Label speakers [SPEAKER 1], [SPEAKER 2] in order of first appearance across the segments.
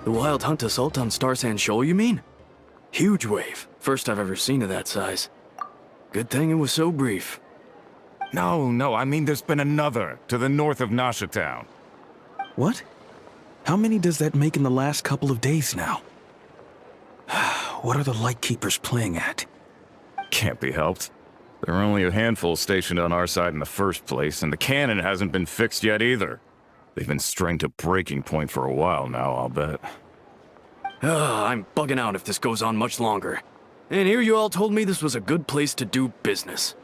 [SPEAKER 1] The Wild Hunt assault on Star Sand Shoal, you mean? Huge wave. First I've ever seen of that size. Good thing it was so brief.
[SPEAKER 2] No, I mean there's been another, to the north of Nasha Town.
[SPEAKER 3] What? How many does that make in the last couple of days now? What are the Lightkeepers playing at?
[SPEAKER 2] Can't be helped. There are only a handful stationed on our side in the first place, and the cannon hasn't been fixed yet either. They've been strained to breaking point for a while now, I'll bet.
[SPEAKER 1] I'm bugging out if this goes on much longer. And here you all told me this was a good place to do business.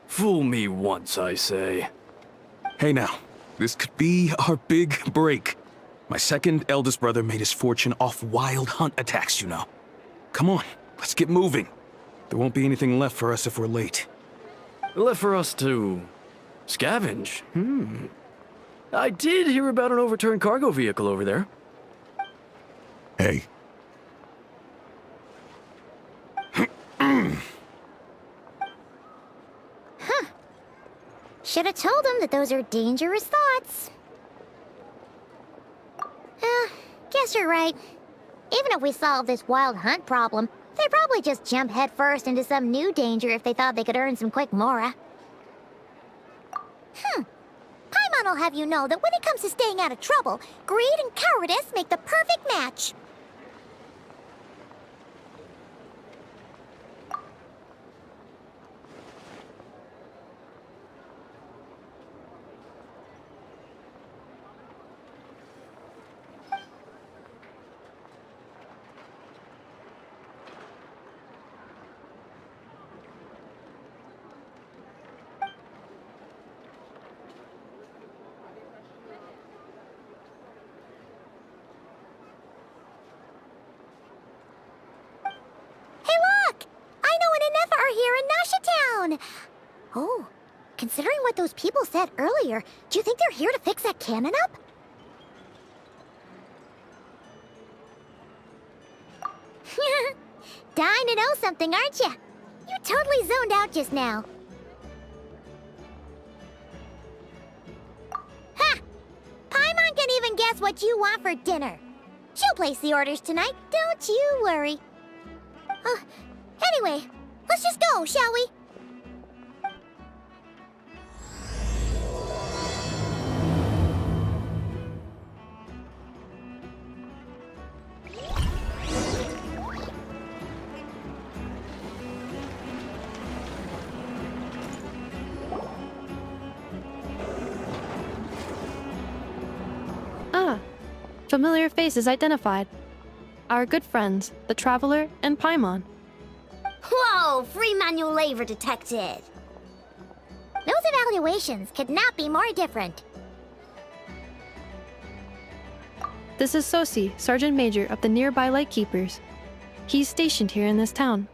[SPEAKER 1] Fool me once, I say.
[SPEAKER 3] Hey now, this could be our big break. My second eldest brother made his fortune off Wild Hunt attacks, you know. Come on, let's get moving. There won't be anything left for us if we're late.
[SPEAKER 1] Left for us to scavenge? I did hear about an overturned cargo vehicle over there.
[SPEAKER 2] Hey.
[SPEAKER 4] Should have told them that those are dangerous thoughts. Guess you're right. Even if we solve this Wild Hunt problem, they'd probably just jump headfirst into some new danger if they thought they could earn some quick mora. Paimon will have you know that when it comes to staying out of trouble, greed and cowardice make the perfect match. Oh, considering what those people said earlier, do you think they're here to fix that cannon up? Dying to know something, aren't you? You totally zoned out just now. Ha! Paimon can even guess what you want for dinner. She'll place the orders tonight, don't you worry. Anyway, let's just go, shall we?
[SPEAKER 5] Familiar faces identified. Our good friends, the Traveler and Paimon.
[SPEAKER 4] Whoa! Free manual labor detected! Those evaluations could not be more different.
[SPEAKER 5] This is Sosi, Sergeant Major of the nearby Lightkeepers. He's stationed here in this town.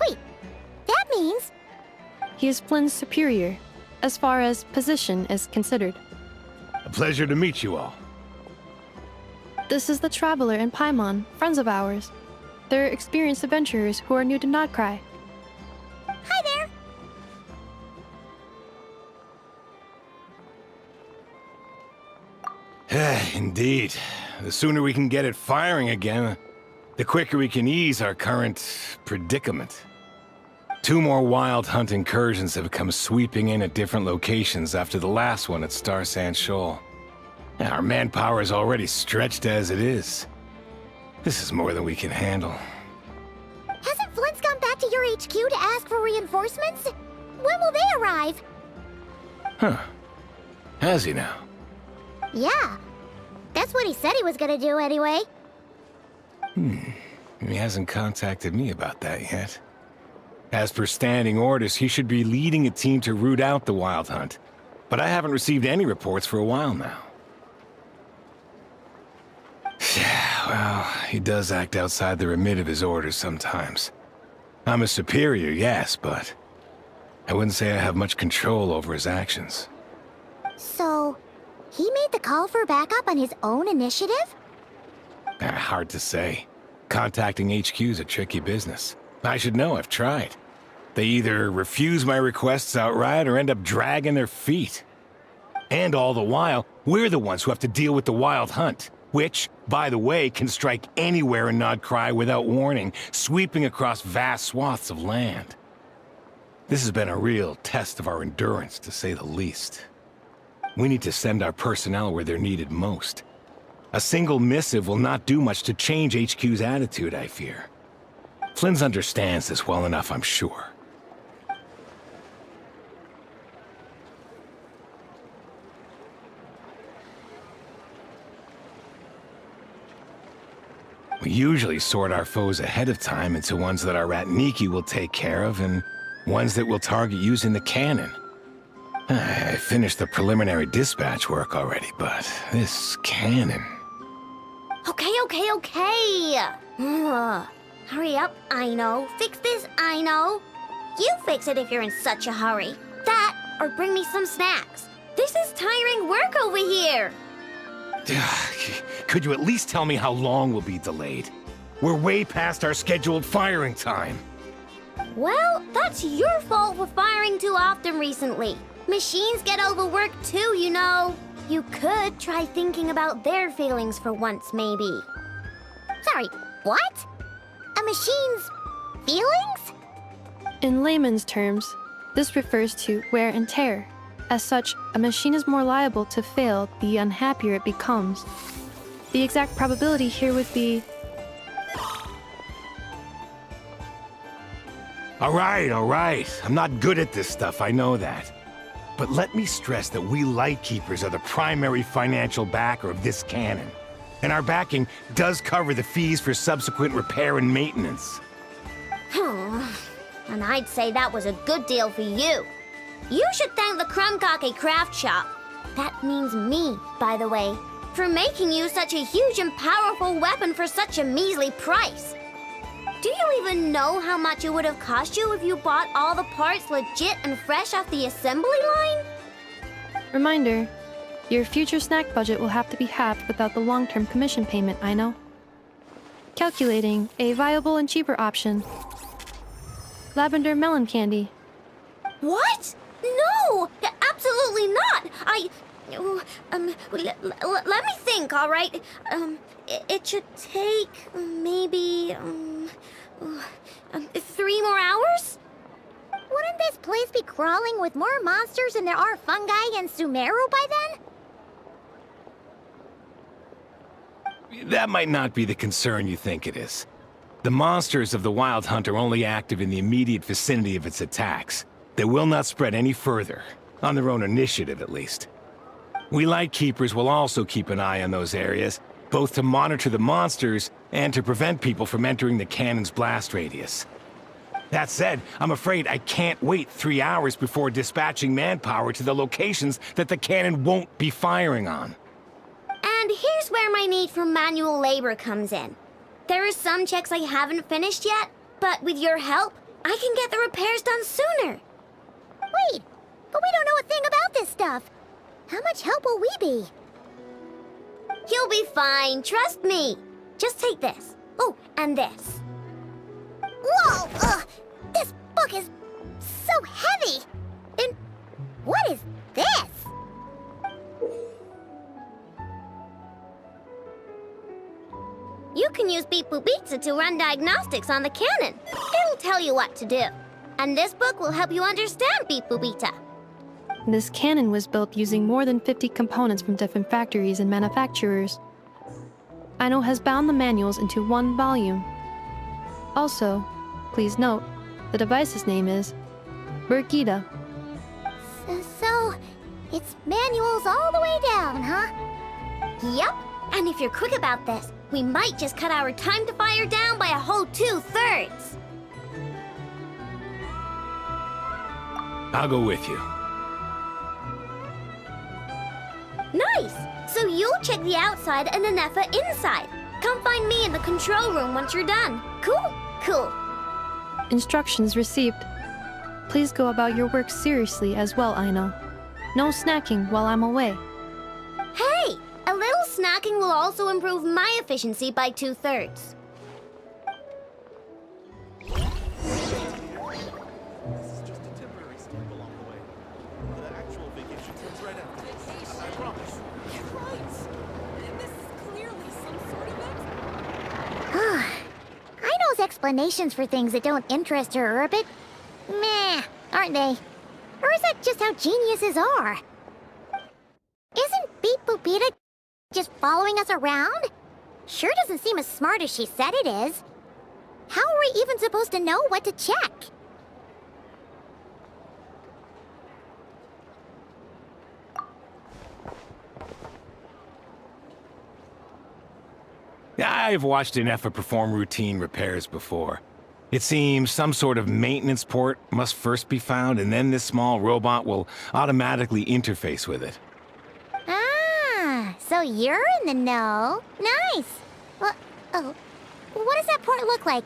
[SPEAKER 4] Wait, means?
[SPEAKER 5] He is Flynn's superior, as far as position is considered.
[SPEAKER 6] A pleasure to meet you all.
[SPEAKER 5] This is the Traveler and Paimon, friends of ours. They're experienced adventurers who are new to Nod-Krai.
[SPEAKER 4] Hi there.
[SPEAKER 6] Indeed. The sooner we can get it firing again, the quicker we can ease our current predicament. 2 more wild hunt incursions have come sweeping in at different locations after the last one at Star Sand Shoal. Our manpower is already stretched as it is. This is more than we can handle.
[SPEAKER 4] Hasn't Flint's gone back to your HQ to ask for reinforcements? When will they arrive?
[SPEAKER 6] Huh. Has he now?
[SPEAKER 4] Yeah. That's what he said he was gonna do anyway.
[SPEAKER 6] He hasn't contacted me about that yet. As per standing orders, he should be leading a team to root out the wild hunt. But I haven't received any reports for a while now. Well, he does act outside the remit of his orders sometimes. I'm a superior, yes, but I wouldn't say I have much control over his actions.
[SPEAKER 4] So, he made the call for backup on his own initiative?
[SPEAKER 6] Hard to say. Contacting HQ's a tricky business. I should know, I've tried. They either refuse my requests outright or end up dragging their feet. And all the while, we're the ones who have to deal with the wild hunt, which, by the way, can strike anywhere in Nod-Krai without warning, sweeping across vast swaths of land. This has been a real test of our endurance, to say the least. We need to send our personnel where they're needed most. A single missive will not do much to change HQ's attitude, I fear. Flynn's understands this well enough, I'm sure. We usually sort our foes ahead of time into ones that our Ratniki will take care of and ones that we'll target using the cannon. I finished the preliminary dispatch work already, but this cannon...
[SPEAKER 4] Okay. Hurry up, I know. Fix this, I know. You fix it if you're in such a hurry. That, or bring me some snacks. This is tiring work over here.
[SPEAKER 6] Could you at least tell me how long we'll be delayed? We're way past our scheduled firing time.
[SPEAKER 4] Well, that's your fault for firing too often recently. Machines get overworked too, you know. You could try thinking about their feelings for once, maybe. Sorry, what? A machine's feelings?
[SPEAKER 5] In layman's terms, this refers to wear and tear. As such, a machine is more liable to fail the unhappier it becomes. The exact probability here would be...
[SPEAKER 6] All right. I'm not good at this stuff, I know that. But let me stress that we Lightkeepers are the primary financial backer of this cannon. And our backing does cover the fees for subsequent repair and maintenance.
[SPEAKER 4] And I'd say that was a good deal for you. You should thank the Krumkake craft shop. That means me, by the way, for making you such a huge and powerful weapon for such a measly price. Do you even know how much it would have cost you if you bought all the parts legit and fresh off the assembly line?
[SPEAKER 5] Reminder, your future snack budget will have to be halved without the long-term commission payment, I know. Calculating a viable and cheaper option. Lavender melon candy.
[SPEAKER 4] What? No! Absolutely not! Let me think, all right? It should take maybe 3 more hours? Wouldn't this place be crawling with more monsters than there are fungi and Sumeru by then?
[SPEAKER 6] That might not be the concern you think it is. The monsters of the Wild Hunt are only active in the immediate vicinity of its attacks. They will not spread any further, on their own initiative at least. We Lightkeepers will also keep an eye on those areas, both to monitor the monsters and to prevent people from entering the cannon's blast radius. That said, I'm afraid I can't wait 3 hours before dispatching manpower to the locations that the cannon won't be firing on.
[SPEAKER 4] And here's where my need for manual labor comes in. There are some checks I haven't finished yet, but with your help, I can get the repairs done sooner.
[SPEAKER 7] Wait, but we don't know a thing about this stuff. How much help will we be?
[SPEAKER 4] You'll be fine, trust me. Just take this. Oh, and this.
[SPEAKER 7] Whoa! This book is so heavy! And what is this?
[SPEAKER 4] You can use Beep Boop Pizza to run diagnostics on the cannon. It'll tell you what to do. And this book will help you understand Beep Boop Pizza.
[SPEAKER 5] This cannon was built using more than 50 components from different factories and manufacturers. Aino has bound the manuals into one volume. Also, please note, the device's name is Birgitta.
[SPEAKER 7] So, it's manuals all the way down, huh?
[SPEAKER 4] Yep, and if you're quick about this, we might just cut our time to fire down by a whole 2/3.
[SPEAKER 6] I'll go with you.
[SPEAKER 4] Nice! So you'll check the outside and Anefa inside. Come find me in the control room once you're done. Cool? Cool.
[SPEAKER 5] Instructions received. Please go about your work seriously as well, Aino. No snacking while I'm away.
[SPEAKER 4] Hey! A little snacking will also improve my efficiency by 2/3.
[SPEAKER 7] Aino's explanations for things that don't interest her are a bit meh, aren't they? Or is that just how geniuses are? Isn't Beep Boop Pizza just following us around? Sure doesn't seem as smart as she said it is. How are we even supposed to know what to check?
[SPEAKER 6] I've watched Anefa perform routine repairs before. It seems some sort of maintenance port must first be found, and then this small robot will automatically interface with it.
[SPEAKER 7] Ah, so you're in the know. Nice. Well, oh, what does that port look like?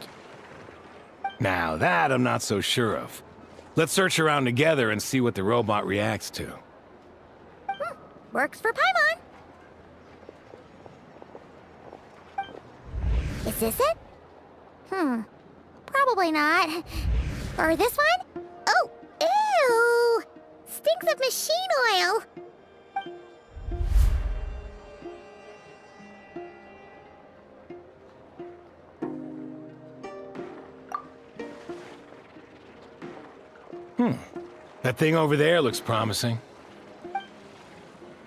[SPEAKER 6] Now, that I'm not so sure of. Let's search around together and see what the robot reacts to.
[SPEAKER 7] Works for Paimon. Is this it? Probably not. Or this one? Oh, ew! Stinks of machine oil.
[SPEAKER 6] That thing over there looks promising.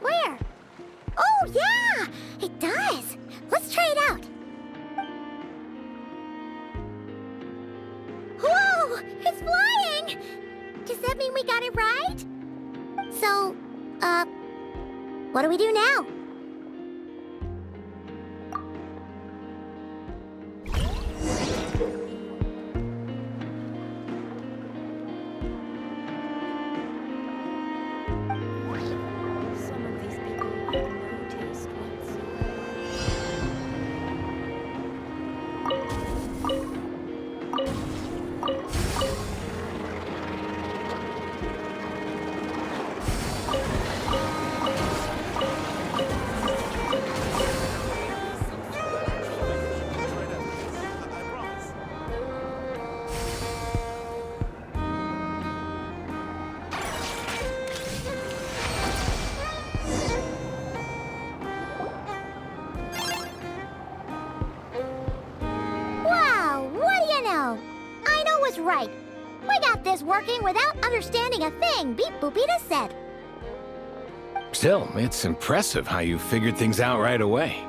[SPEAKER 7] Where? Oh, yeah! It does. Let's try it out. Whoa! It's flying! Does that mean we got it right? So, what do we do now?
[SPEAKER 5] Some of these people have no taste whatsoever.
[SPEAKER 7] Wow, what do you know? Aino was right. We got this working without understanding a thing Beep Boopita said.
[SPEAKER 6] Still, it's impressive how you figured things out right away.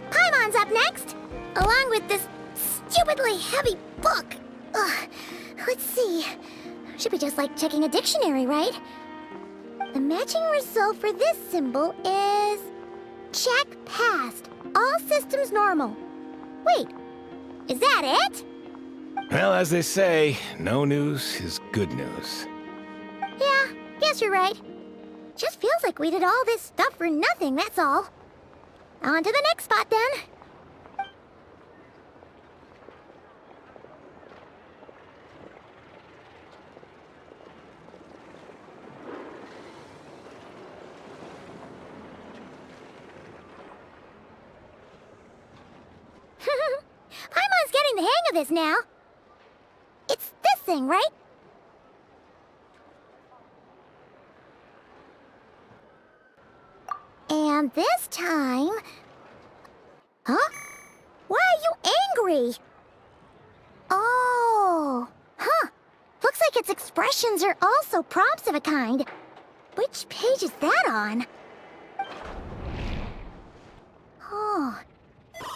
[SPEAKER 7] Paimon's up next, along with this stupidly heavy book. Ugh, let's see. Should be just like checking a dictionary, right? The matching result for this symbol is... check passed. All systems normal. Wait, is that it?
[SPEAKER 6] Well, as they say, no news is good news.
[SPEAKER 7] Yeah, guess you're right. Just feels like we did all this stuff for nothing, that's all. On to the next spot, then. of this now. It's this thing, right? And this time... Huh? Why are you angry? Oh, huh. Looks like its expressions are also prompts of a kind. Which page is that on? Oh.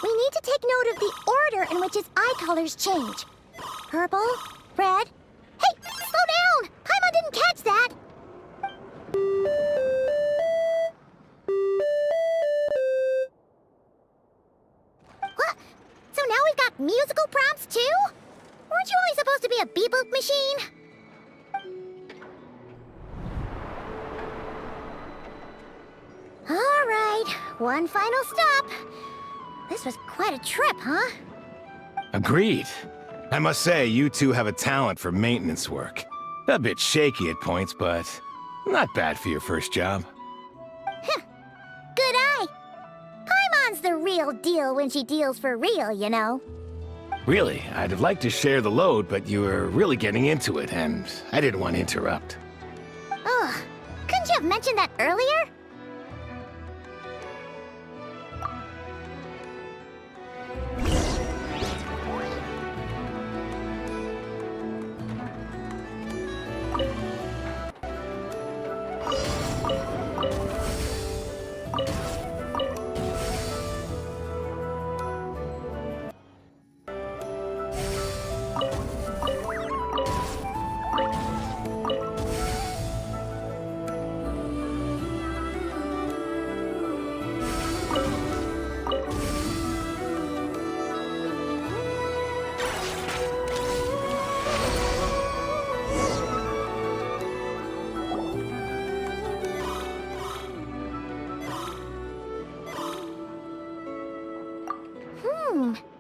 [SPEAKER 7] We need to take note of the order in which its eye colors change. Purple, red... Hey, slow down! Paimon didn't catch that! What? So now we've got musical prompts too? Weren't you only supposed to be a beep-boop machine? All right, one final stop. This was quite a trip, huh?
[SPEAKER 6] Agreed. I must say, you two have a talent for maintenance work. A bit shaky at points, but not bad for your first job.
[SPEAKER 7] Huh. Good eye. Paimon's the real deal when she deals for real, you know.
[SPEAKER 6] Really, I'd have liked to share the load, but you were really getting into it, and I didn't want to interrupt.
[SPEAKER 7] Ugh. Couldn't you have mentioned that earlier?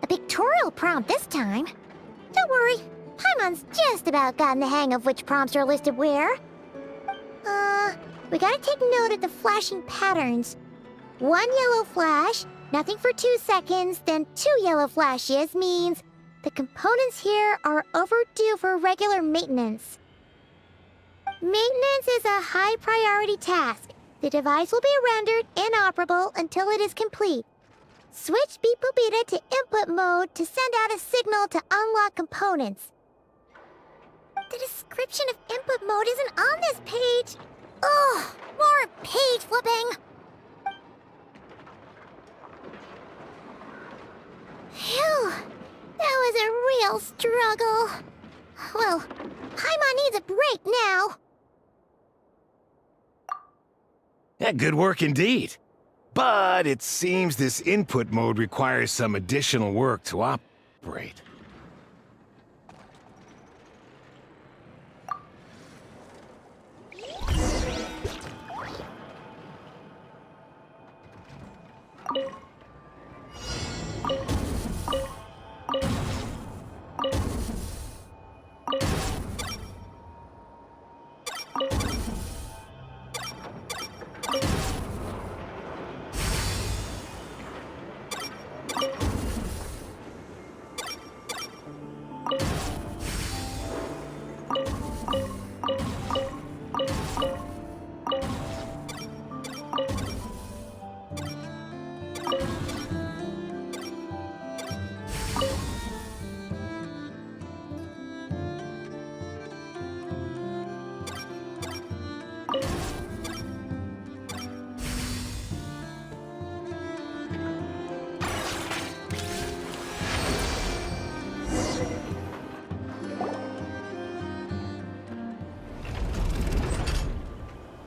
[SPEAKER 7] A pictorial prompt this time. Don't worry, Paimon's just about gotten the hang of which prompts are listed where. We gotta take note of the flashing patterns. 1 yellow flash, nothing for 2 seconds, then 2 yellow flashes means the components here are overdue for regular maintenance. Maintenance is a high priority task. The device will be rendered inoperable until it is complete. Switch Beep Boopita to input mode to send out a signal to unlock components. The description of input mode isn't on this page. Ugh, more page flipping. Phew, that was a real struggle. Well, Paimon needs a break now.
[SPEAKER 6] Yeah, good work indeed. But it seems this input mode requires some additional work to operate.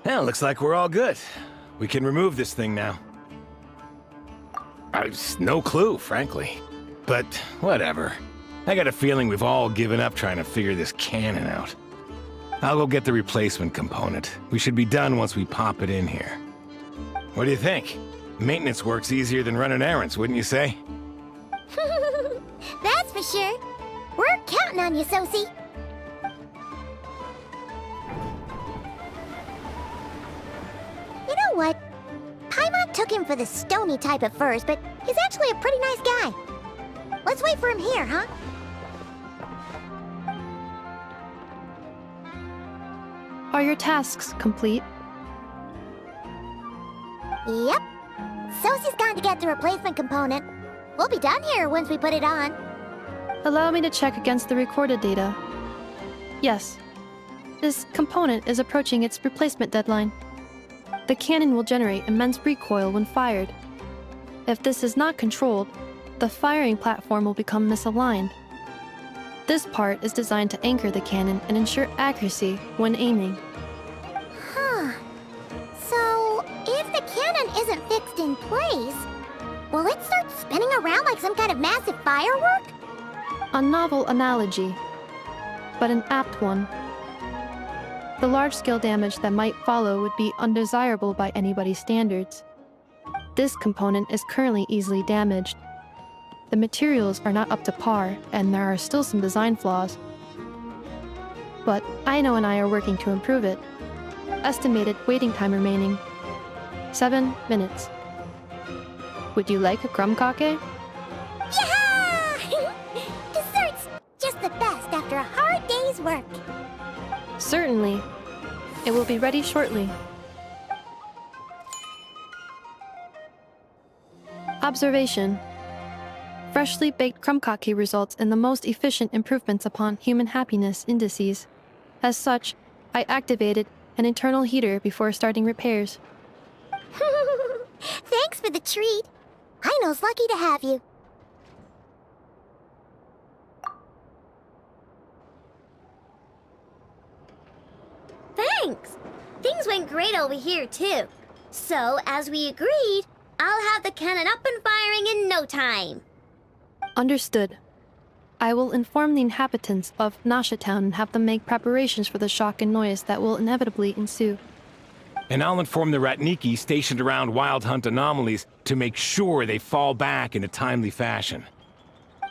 [SPEAKER 6] Well, looks like we're all good. We can remove this thing now. I've no clue, frankly. But whatever. I got a feeling we've all given up trying to figure this cannon out. I'll go get the replacement component. We should be done once we pop it in here. What do you think? Maintenance work's easier than running errands, wouldn't you say?
[SPEAKER 7] That's for sure. We're counting on you, Sosie. You know what? Paimon took him for the stony type at first, but he's actually a pretty nice guy. Let's wait for him here, huh?
[SPEAKER 5] Are your tasks complete?
[SPEAKER 7] Yep. Sosie's gone to get the replacement component. We'll be done here once we put it on.
[SPEAKER 5] Allow me to check against the recorded data. Yes. This component is approaching its replacement deadline. The cannon will generate immense recoil when fired. If this is not controlled, the firing platform will become misaligned. This part is designed to anchor the cannon and ensure accuracy when aiming.
[SPEAKER 7] Huh. So, if the cannon isn't fixed in place, will it start spinning around like some kind of massive firework?
[SPEAKER 5] A novel analogy, but an apt one. The large-scale damage that might follow would be undesirable by anybody's standards. This component is currently easily damaged. The materials are not up to par, and there are still some design flaws. But Aino and I are working to improve it. Estimated waiting time remaining: 7 minutes. Would you like a crumb kake?
[SPEAKER 7] Yeah! Dessert's just the best after a hard day's work.
[SPEAKER 5] Certainly. It will be ready shortly. Observation. Freshly baked crumb kake results in the most efficient improvements upon human happiness indices. As such, I activated an internal heater before starting repairs.
[SPEAKER 7] Thanks for the treat. Aino's lucky to have you.
[SPEAKER 4] Thanks! Things went great over here, too. So, as we agreed, I'll have the cannon up and firing in no time.
[SPEAKER 5] Understood. I will inform the inhabitants of Nasha Town and have them make preparations for the shock and noise that will inevitably ensue.
[SPEAKER 6] And I'll inform the Ratniki stationed around Wild Hunt anomalies to make sure they fall back in a timely fashion.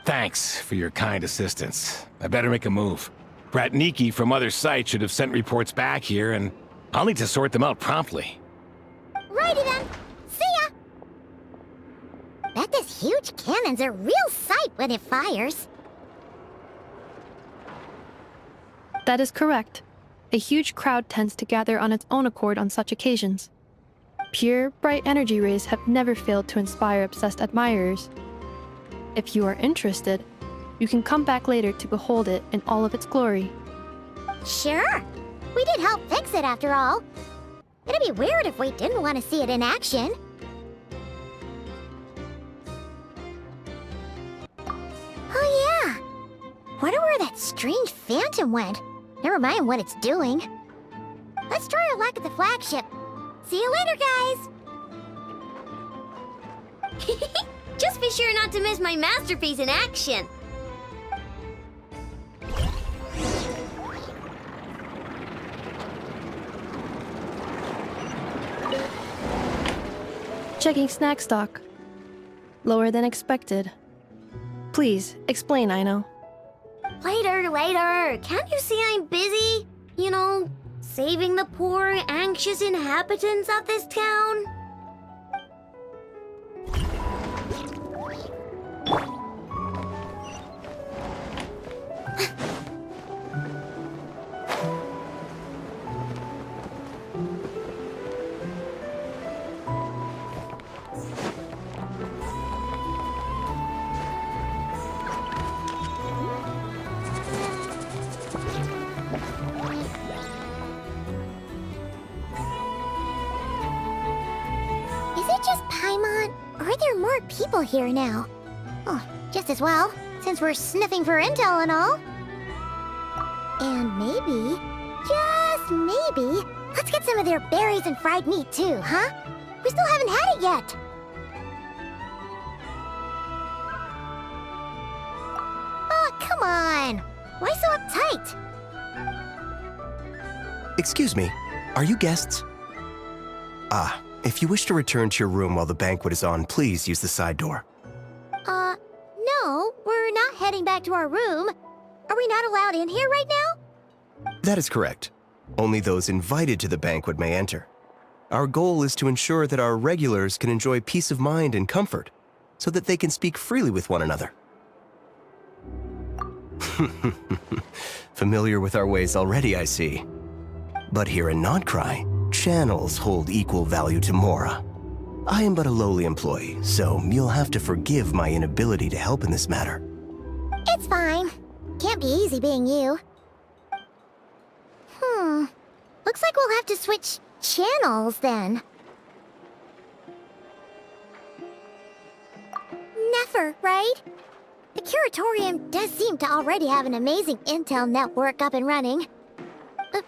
[SPEAKER 6] Thanks for your kind assistance. I better make a move. Ratniki from other sites should have sent reports back here, and I'll need to sort them out promptly.
[SPEAKER 7] Righty then. See ya! Bet this huge cannon's a real sight when it fires.
[SPEAKER 5] That is correct. A huge crowd tends to gather on its own accord on such occasions. Pure, bright energy rays have never failed to inspire obsessed admirers. If you are interested, you can come back later to behold it in all of its glory.
[SPEAKER 7] Sure. We did help fix it after all. It'd be weird if we didn't want to see it in action. Oh yeah. Wonder where that strange phantom went. Never mind what it's doing. Let's try our luck at the flagship. See you later, guys!
[SPEAKER 4] Just be sure not to miss my masterpiece in action.
[SPEAKER 5] Checking snack stock. Lower than expected. Please, explain, Aino.
[SPEAKER 4] Later. Can't you see I'm busy? You know, saving the poor, anxious inhabitants of this town?
[SPEAKER 7] Are there more people here now? Oh, just as well, since we're sniffing for intel and all. And maybe, just maybe, let's get some of their berries and fried meat too, huh? We still haven't had it yet. Oh, come on. Why so uptight?
[SPEAKER 8] Excuse me, are you guests? If you wish to return to your room while the banquet is on, please use the side door.
[SPEAKER 7] No, we're not heading back to our room. Are we not allowed in here right now?
[SPEAKER 8] That is correct. Only those invited to the banquet may enter. Our goal is to ensure that our regulars can enjoy peace of mind and comfort, so that they can speak freely with one another. Familiar with our ways already, I see. But here in Nod-Krai, channels hold equal value to Mora. I am but a lowly employee, so you'll have to forgive my inability to help in this matter.
[SPEAKER 7] It's fine. Can't be easy being you. Looks like we'll have to switch channels then. Never, right? The Curatorium does seem to already have an amazing intel network up and running. But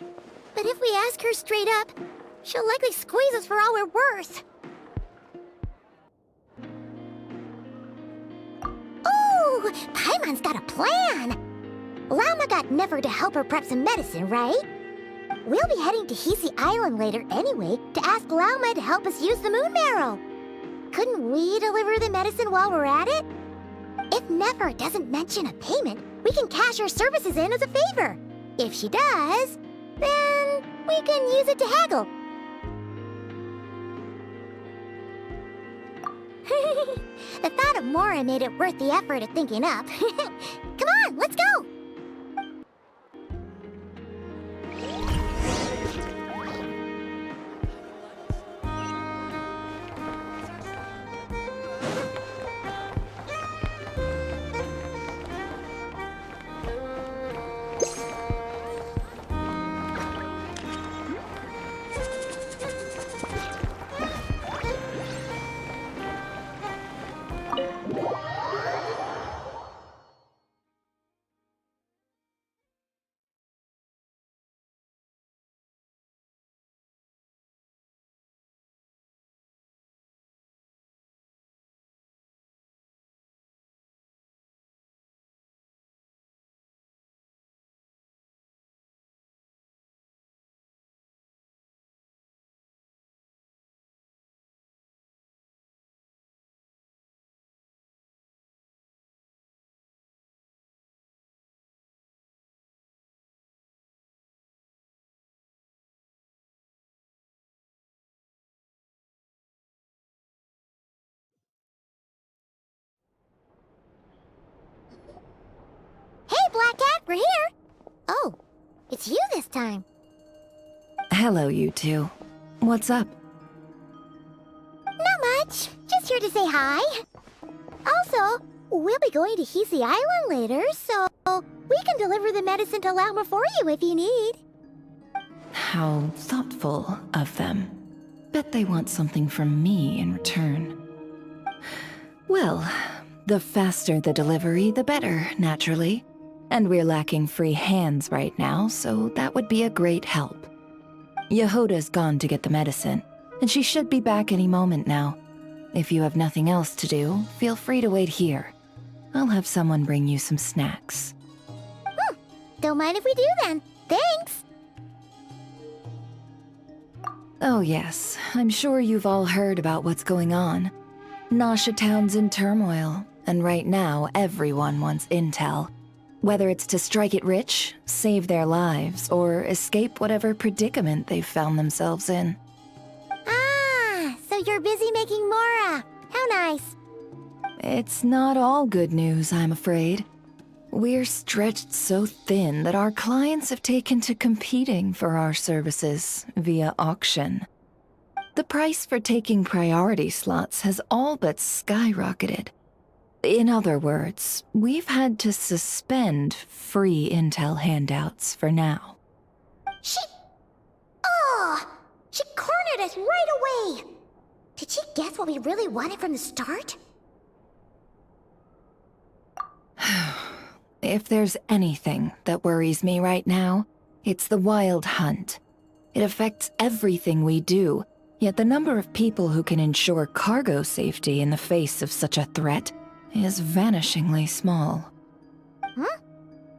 [SPEAKER 7] if we ask her straight up, she'll likely squeeze us for all we're worth. Ooh, Paimon's got a plan! Llama got Never to help her prep some medicine, right? We'll be heading to Hisi Island later anyway to ask Llama to help us use the moon marrow. Couldn't we deliver the medicine while we're at it? If Never doesn't mention a payment, we can cash our services in as a favor. If she does, then we can use it to haggle. The thought of Mora made it worth the effort of thinking up. Come on, let's go! Hey, Black Cat, we're here! Oh, it's you this time.
[SPEAKER 9] Hello, you two. What's up?
[SPEAKER 7] Not much. Just here to say hi. Also, we'll be going to Hisi Island later, so we can deliver the medicine to Lauma for you if you need.
[SPEAKER 9] How thoughtful of them. Bet they want something from me in return. Well, the faster the delivery, the better, naturally. And we're lacking free hands right now, so that would be a great help. Yehoda's gone to get the medicine, and she should be back any moment now. If you have nothing else to do, feel free to wait here. I'll have someone bring you some snacks.
[SPEAKER 7] Don't mind if we do then. Thanks!
[SPEAKER 9] Oh yes, I'm sure you've all heard about what's going on. Nasha Town's in turmoil, and right now everyone wants intel. Whether it's to strike it rich, save their lives, or escape whatever predicament they've found themselves in.
[SPEAKER 7] Ah, so you're busy making Mora. How nice.
[SPEAKER 9] It's not all good news, I'm afraid. We're stretched so thin that our clients have taken to competing for our services via auction. The price for taking priority slots has all but skyrocketed. In other words, we've had to suspend free intel handouts for now.
[SPEAKER 7] She cornered us right away! Did she guess what we really wanted from the start?
[SPEAKER 9] If there's anything that worries me right now, it's the Wild Hunt. It affects everything we do, yet the number of people who can ensure cargo safety in the face of such a threat is vanishingly small.
[SPEAKER 7] Huh?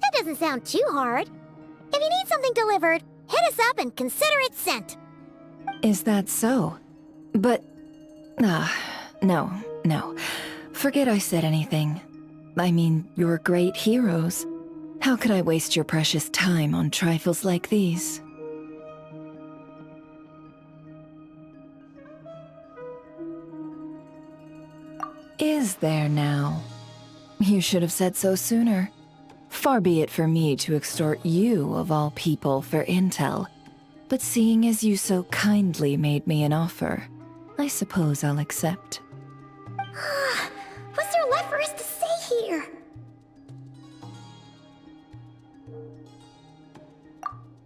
[SPEAKER 7] That doesn't sound too hard. If you need something delivered, hit us up and consider it sent.
[SPEAKER 9] Is that so? But... no. Forget I said anything. I mean, you're great heroes. How could I waste your precious time on trifles like these? Is there now? You should have said so sooner. Far be it for me to extort you, of all people, for intel. But seeing as you so kindly made me an offer, I suppose I'll accept.
[SPEAKER 7] What's there left for us to say here?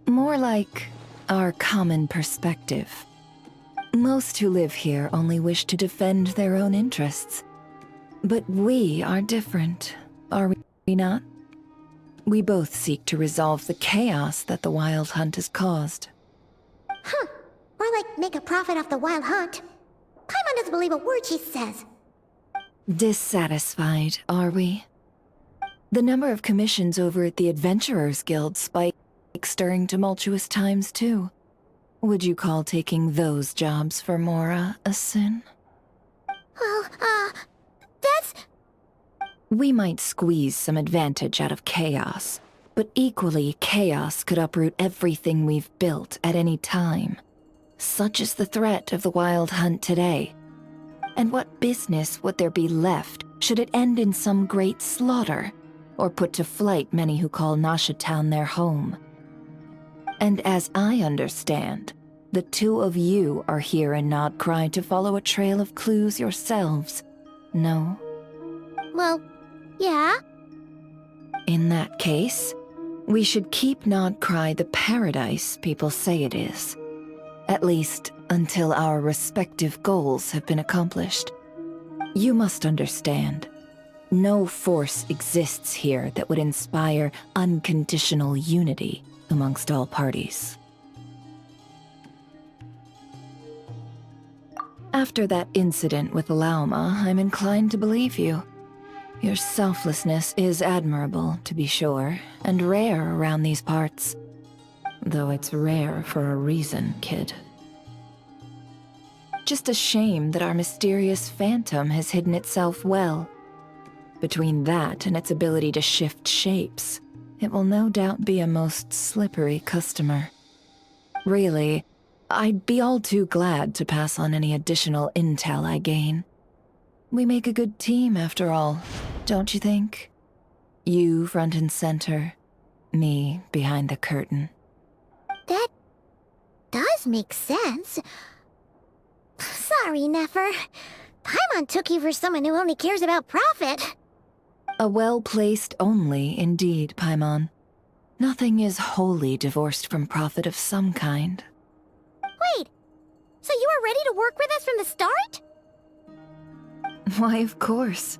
[SPEAKER 9] More like our common perspective. Most who live here only wish to defend their own interests. But we are different, are we not? We both seek to resolve the chaos that the Wild Hunt has caused.
[SPEAKER 7] Huh. More like make a profit off the Wild Hunt. Paimon doesn't believe a word she says.
[SPEAKER 9] Dissatisfied, are we? The number of commissions over at the Adventurers Guild spiked during tumultuous times, too. Would you call taking those jobs for Mora a sin?
[SPEAKER 7] Well, that's...
[SPEAKER 9] We might squeeze some advantage out of chaos, but equally, chaos could uproot everything we've built at any time. Such is the threat of the Wild Hunt today. And what business would there be left should it end in some great slaughter, or put to flight many who call Nasha Town their home? And as I understand, the two of you are here in Nod-Krai to follow a trail of clues yourselves, no?
[SPEAKER 7] Well, yeah.
[SPEAKER 9] In that case, we should keep Nod-Krai the paradise people say it is. At least, until our respective goals have been accomplished. You must understand, no force exists here that would inspire unconditional unity amongst all parties. After that incident with Lauma, I'm inclined to believe you. Your selflessness is admirable, to be sure, and rare around these parts. Though it's rare for a reason, kid. Just a shame that our mysterious phantom has hidden itself well. Between that and its ability to shift shapes, it will no doubt be a most slippery customer. Really, I'd be all too glad to pass on any additional intel I gain. We make a good team, after all, don't you think? You front and center, me behind the curtain.
[SPEAKER 7] That does make sense. Sorry, Nefer. Paimon took you for someone who only cares about profit.
[SPEAKER 9] A well-placed only, indeed, Paimon. Nothing is wholly divorced from profit of some kind.
[SPEAKER 7] Wait, so you were ready to work with us from the start?
[SPEAKER 9] Why, of course.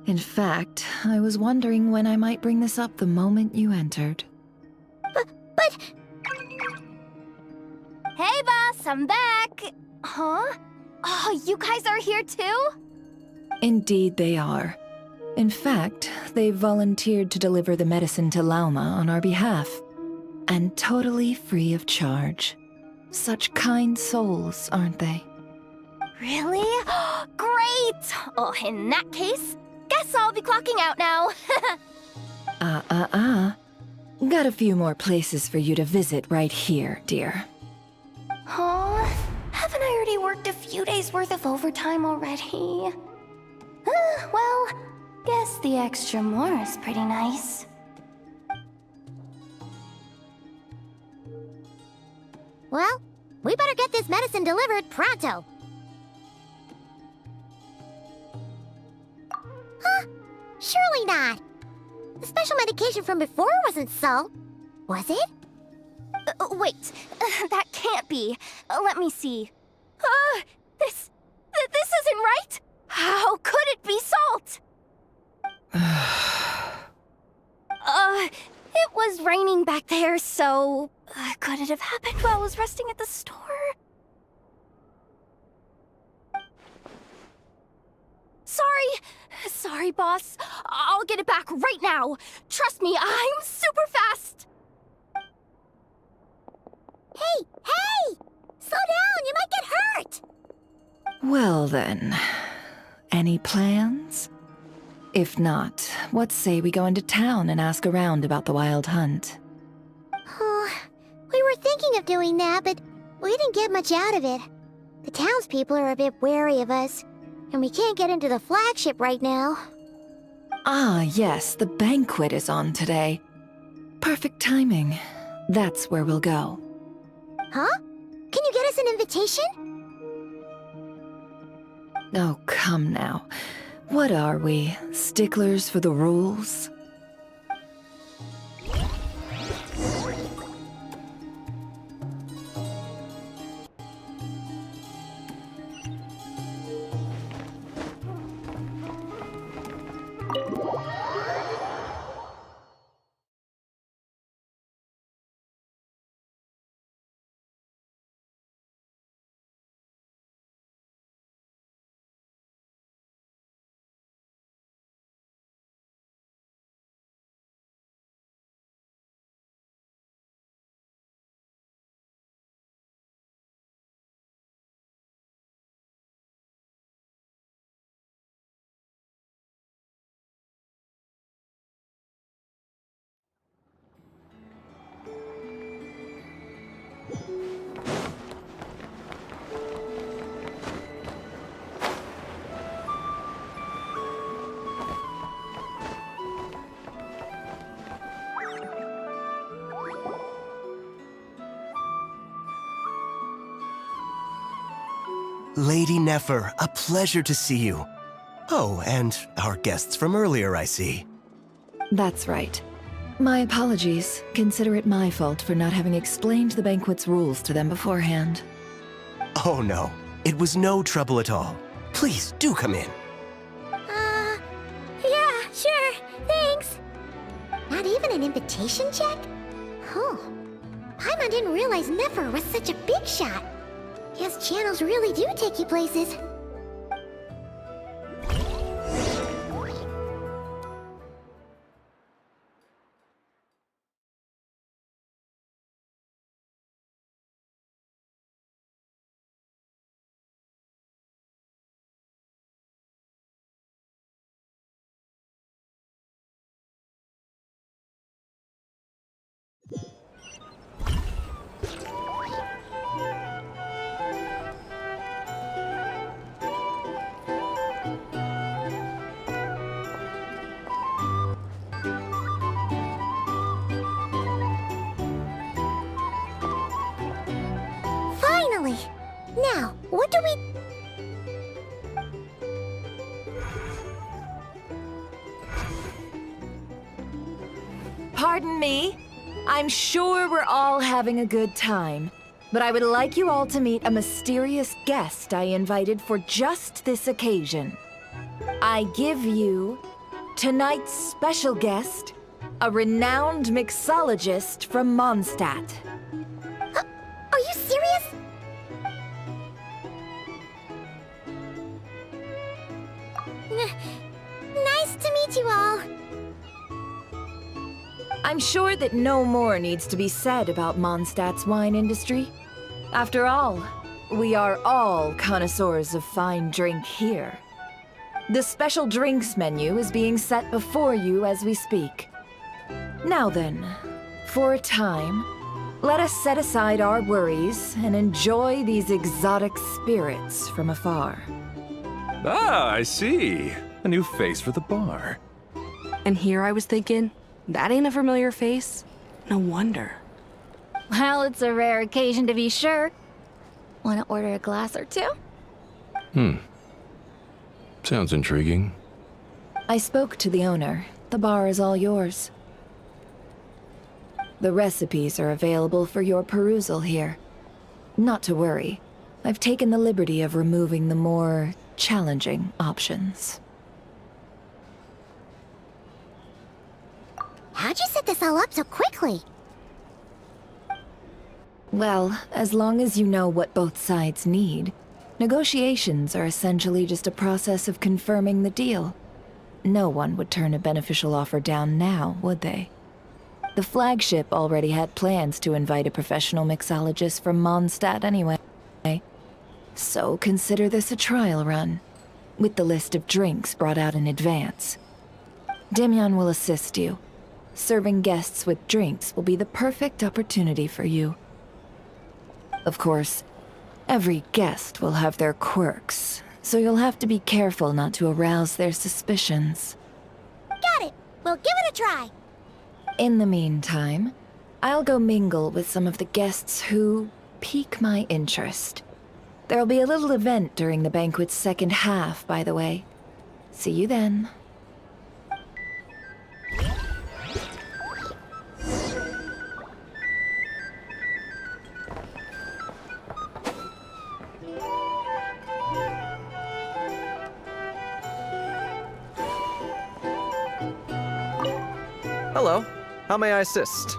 [SPEAKER 9] In fact, I was wondering when I might bring this up the moment you entered.
[SPEAKER 7] But...
[SPEAKER 10] Hey, boss, I'm back! Huh? Oh, you guys are here too?
[SPEAKER 9] Indeed they are. In fact, they've volunteered to deliver the medicine to Lauma on our behalf. And totally free of charge. Such kind souls, aren't they?
[SPEAKER 10] Really? Great! Oh, in that case, guess I'll be clocking out now.
[SPEAKER 9] Got a few more places for you to visit right here, dear.
[SPEAKER 10] Huh? Haven't I already worked a few days' worth of overtime already? Well, guess the extra more is pretty nice.
[SPEAKER 7] Well, we better get this medicine delivered pronto. Huh? Surely not. The special medication from before wasn't salt, was it?
[SPEAKER 10] Wait, that can't be. Let me see. This isn't right! How could it be salt? It was raining back there, so... could it have happened while I was resting at the store? Sorry, boss. I'll get it back right now. Trust me, I'm super fast.
[SPEAKER 7] Hey! Slow down, you might get hurt!
[SPEAKER 9] Well then, any plans? If not, what say we go into town and ask around about the Wild Hunt?
[SPEAKER 7] We were thinking of doing that, but we didn't get much out of it. The townspeople are a bit wary of us, and we can't get into the flagship right now.
[SPEAKER 9] Ah, yes, the banquet is on today. Perfect timing. That's where we'll go.
[SPEAKER 7] Huh? Can you get us an invitation?
[SPEAKER 9] Oh, come now. What are we? Sticklers for the rules?
[SPEAKER 8] Lady Nefer, a pleasure to see you. Oh, and our guests from earlier, I see.
[SPEAKER 9] That's right. My apologies. Consider it my fault for not having explained the banquet's rules to them beforehand.
[SPEAKER 8] Oh no, it was no trouble at all. Please, do come in.
[SPEAKER 7] Yeah, sure, thanks. Not even an invitation check? Oh, Paimon didn't realize Nefer was such a big shot. Guess channels really do take you places. Finally! Now, what do we...
[SPEAKER 9] Pardon me? I'm sure we're all having a good time, but I would like you all to meet a mysterious guest I invited for just this occasion. I give you tonight's special guest, a renowned mixologist from Mondstadt.
[SPEAKER 7] Are you serious? Nice to meet you all.
[SPEAKER 9] I'm sure that no more needs to be said about Mondstadt's wine industry. After all, we are all connoisseurs of fine drink here. The special drinks menu is being set before you as we speak. Now then, for a time, let us set aside our worries and enjoy these exotic spirits from afar.
[SPEAKER 3] Ah, I see. A new face for the bar.
[SPEAKER 11] And here I was thinking, that ain't a familiar face. No wonder.
[SPEAKER 10] Well, it's a rare occasion to be sure. Wanna order a glass or two?
[SPEAKER 3] Sounds intriguing.
[SPEAKER 9] I spoke to the owner. The bar is all yours. The recipes are available for your perusal here. Not to worry. I've taken the liberty of removing the more challenging options.
[SPEAKER 7] How'd you set this all up so quickly?
[SPEAKER 9] Well, as long as you know what both sides need, negotiations are essentially just a process of confirming the deal. No one would turn a beneficial offer down now, would they? The flagship already had plans to invite a professional mixologist from Mondstadt anyway. So consider this a trial run, with the list of drinks brought out in advance. Demyon will assist you. Serving guests with drinks will be the perfect opportunity for you. Of course, every guest will have their quirks, so you'll have to be careful not to arouse their suspicions.
[SPEAKER 7] Got it! We'll give it a try!
[SPEAKER 9] In the meantime, I'll go mingle with some of the guests who, pique my interest. There'll be a little event during the banquet's second half, by the way. See you then.
[SPEAKER 12] Hello. How may I assist?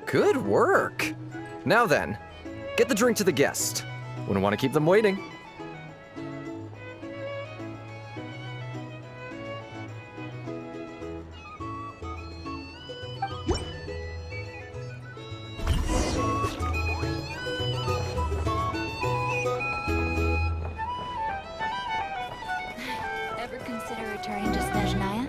[SPEAKER 12] Good work! Now then, get the drink to the guest. Wouldn't want to keep them waiting.
[SPEAKER 10] Ever consider returning to Snezhnaya?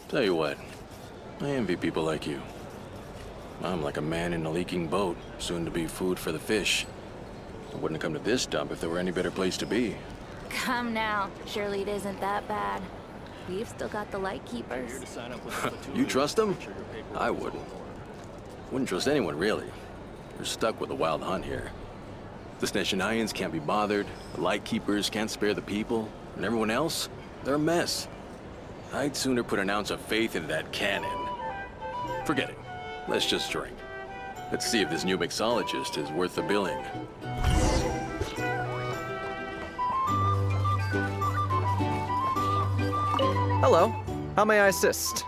[SPEAKER 13] Tell you what, I envy people like you. I'm like a man in a leaking boat, soon to be food for the fish. I wouldn't have come to this dump if there were any better place to be.
[SPEAKER 10] Come now. Surely it isn't that bad. We've still got the light keepers.
[SPEAKER 13] You trust them? I wouldn't. Wouldn't trust anyone, really. You're stuck with a wild hunt here. The Snezhnayans can't be bothered, the light keepers can't spare the people, and everyone else, they're a mess. I'd sooner put an ounce of faith into that cannon. Forget it. Let's just drink. Let's see if this new mixologist is worth the billing.
[SPEAKER 12] Hello. How may I assist?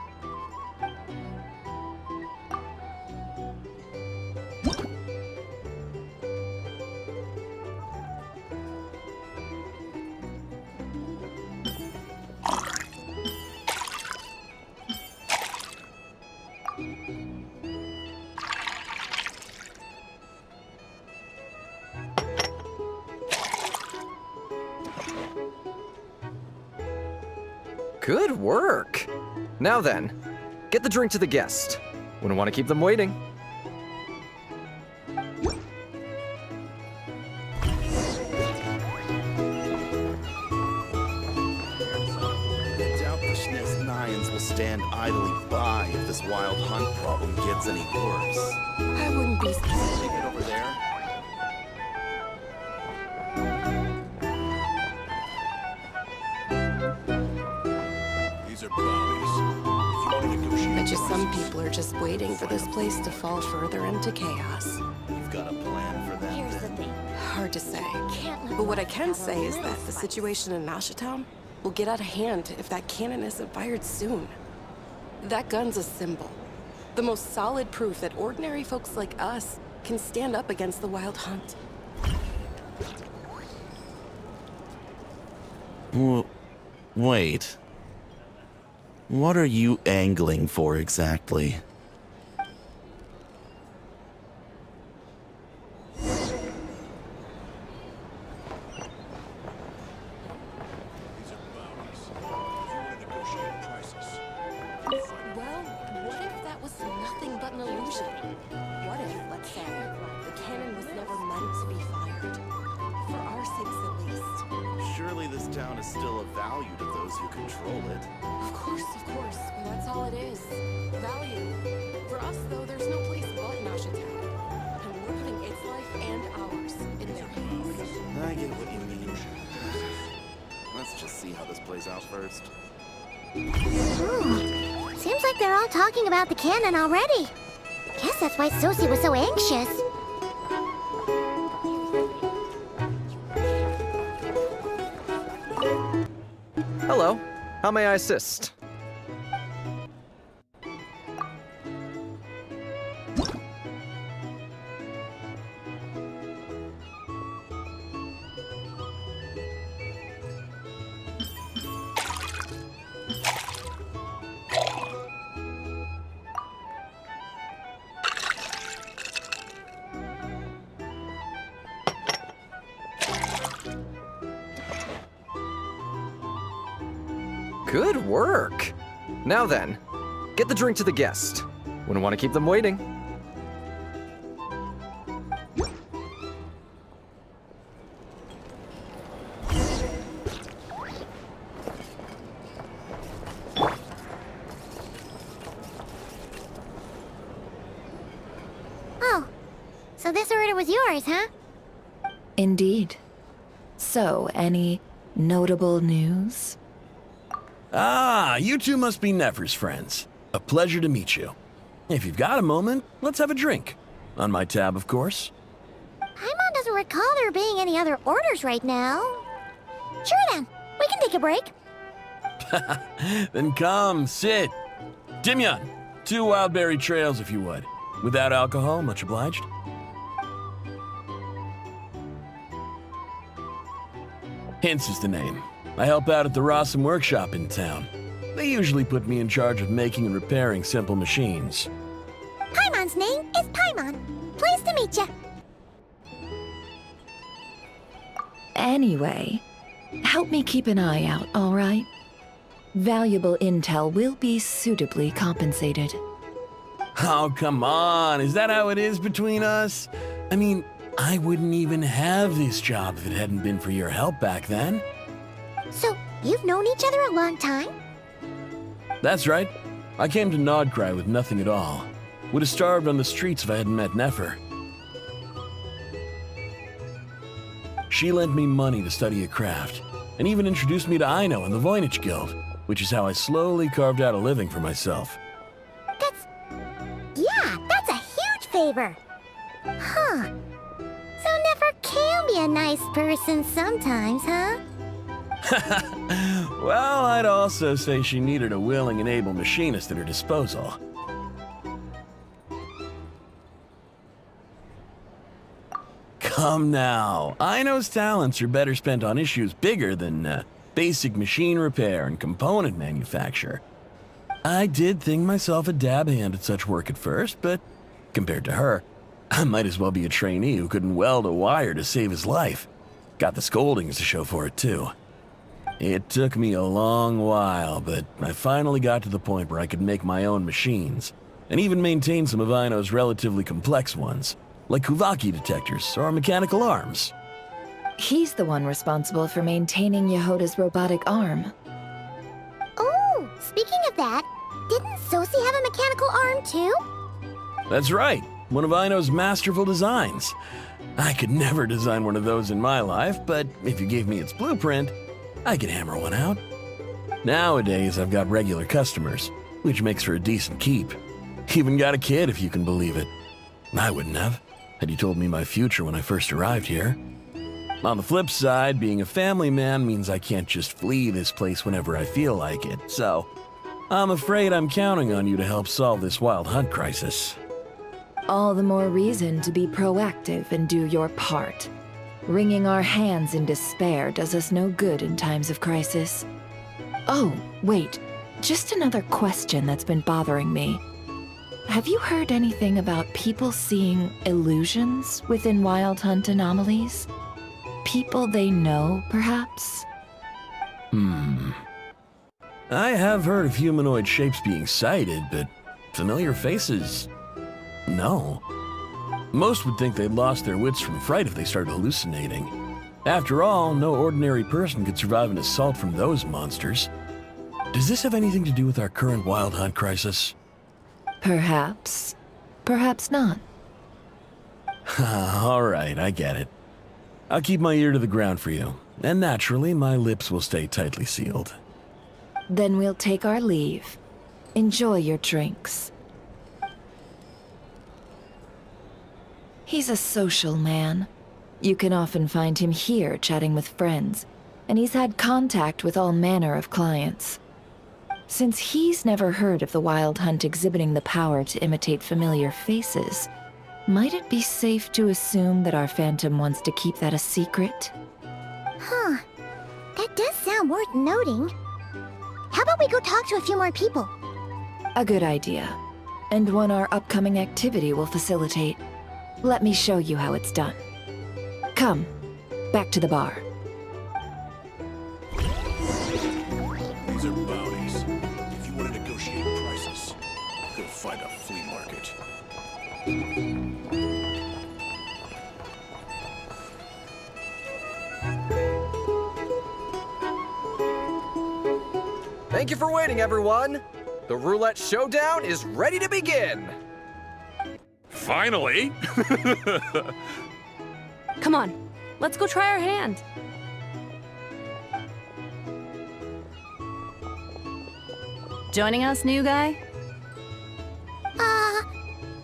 [SPEAKER 12] Good work! Now then, get the drink to the guest. Wouldn't want to keep them waiting.
[SPEAKER 14] I doubt the Snezhnayans will stand idly by if this wild hunt problem gets any worse.
[SPEAKER 11] I wouldn't be
[SPEAKER 14] Leave it over there.
[SPEAKER 11] Bet you some people are just waiting for this place to fall further into chaos.
[SPEAKER 14] You've got a plan for them.
[SPEAKER 7] Here's the thing.
[SPEAKER 11] Hard to say.
[SPEAKER 7] Can't let
[SPEAKER 11] But what I
[SPEAKER 7] them
[SPEAKER 11] can
[SPEAKER 7] have
[SPEAKER 11] say
[SPEAKER 7] a
[SPEAKER 11] is
[SPEAKER 7] little
[SPEAKER 11] that the
[SPEAKER 7] fight.
[SPEAKER 11] situation in Nashatown will get out of hand if that cannon isn't fired soon. That gun's a symbol. The most solid proof that ordinary folks like us can stand up against the wild hunt.
[SPEAKER 14] Wait. What are you angling for exactly?
[SPEAKER 11] Well, what if that was nothing but an illusion? What if, let's say, the cannon was never meant to be fired? For our sakes, at least.
[SPEAKER 14] Surely this town is still of value to those who control it.
[SPEAKER 11] Of course, well, that's all it is. Value. For us, though, there's no place but Nashatown. And we're putting its life and ours in their hands.
[SPEAKER 14] I get what you mean. Let's just see how this plays out first.
[SPEAKER 7] Seems like they're all talking about the cannon already. Guess that's why Sosie was so anxious.
[SPEAKER 12] Hello. How may I assist? Good work. Now then, get the drink to the guest. Wouldn't want to keep them waiting.
[SPEAKER 7] Oh, so this order was yours, huh?
[SPEAKER 9] Indeed. So, any notable news?
[SPEAKER 15] Ah, you two must be Nefer's friends. A pleasure to meet you. If you've got a moment, let's have a drink. On my tab, of course.
[SPEAKER 7] Paimon doesn't recall there being any other orders right now. Sure then, we can take a break.
[SPEAKER 15] Then come, sit. Dimyon, 2 wildberry trails if you would. Without alcohol, much obliged. Hints is the name. I help out at the Rossum workshop in town. They usually put me in charge of making and repairing simple machines.
[SPEAKER 7] Paimon's name is Paimon. Pleased to meet ya.
[SPEAKER 9] Anyway, help me keep an eye out, all right? Valuable intel will be suitably compensated.
[SPEAKER 15] Oh, come on. Is that how it is between us? I mean, I wouldn't even have this job if it hadn't been for your help back then.
[SPEAKER 7] So, you've known each other a long time?
[SPEAKER 15] That's right. I came to Nod-Krai with nothing at all. Would have starved on the streets if I hadn't met Nefer. She lent me money to study a craft, and even introduced me to Aino and the Voynich Guild, which is how I slowly carved out a living for myself.
[SPEAKER 7] That's a huge favor. Huh. So Nefer can be a nice person sometimes, huh?
[SPEAKER 15] Well, I'd also say she needed a willing and able machinist at her disposal. Come now. Aino's talents are better spent on issues bigger than basic machine repair and component manufacture. I did think myself a dab hand at such work at first, but compared to her, I might as well be a trainee who couldn't weld a wire to save his life. Got the scoldings to show for it, too. It took me a long while, but I finally got to the point where I could make my own machines, and even maintain some of Aino's relatively complex ones, like Kuvaki detectors or mechanical arms.
[SPEAKER 9] He's the one responsible for maintaining Yehoda's robotic arm.
[SPEAKER 7] Oh, speaking of that, didn't Sosi have a mechanical arm too?
[SPEAKER 15] That's right, one of Aino's masterful designs. I could never design one of those in my life, but if you gave me its blueprint, I could hammer one out. Nowadays, I've got regular customers, which makes for a decent keep. Even got a kid, if you can believe it. I wouldn't have, had you told me my future when I first arrived here. On the flip side, being a family man means I can't just flee this place whenever I feel like it, so I'm afraid I'm counting on you to help solve this wild hunt crisis.
[SPEAKER 9] All the more reason to be proactive and do your part. Wringing our hands in despair does us no good in times of crisis. Oh, wait. Just another question that's been bothering me. Have you heard anything about people seeing illusions within Wild Hunt anomalies? People they know, perhaps?
[SPEAKER 15] I have heard of humanoid shapes being sighted, but familiar faces? No. Most would think they'd lost their wits from fright if they started hallucinating. After all, no ordinary person could survive an assault from those monsters. Does this have anything to do with our current Wild Hunt crisis?
[SPEAKER 9] Perhaps. Perhaps not.
[SPEAKER 15] All right, I get it. I'll keep my ear to the ground for you, and naturally, my lips will stay tightly sealed.
[SPEAKER 9] Then we'll take our leave. Enjoy your drinks. He's a social man. You can often find him here chatting with friends, and he's had contact with all manner of clients. Since he's never heard of the Wild Hunt exhibiting the power to imitate familiar faces, might it be safe to assume that our Phantom wants to keep that a secret?
[SPEAKER 7] Huh. That does sound worth noting. How about we go talk to a few more people?
[SPEAKER 9] A good idea. And one our upcoming activity will facilitate. Let me show you how it's done. Come, back to the bar.
[SPEAKER 14] These are bound
[SPEAKER 12] Thank you for waiting, everyone. The roulette showdown is ready to begin.
[SPEAKER 2] Finally!
[SPEAKER 5] Come on, let's go try our hand. Joining us, new guy?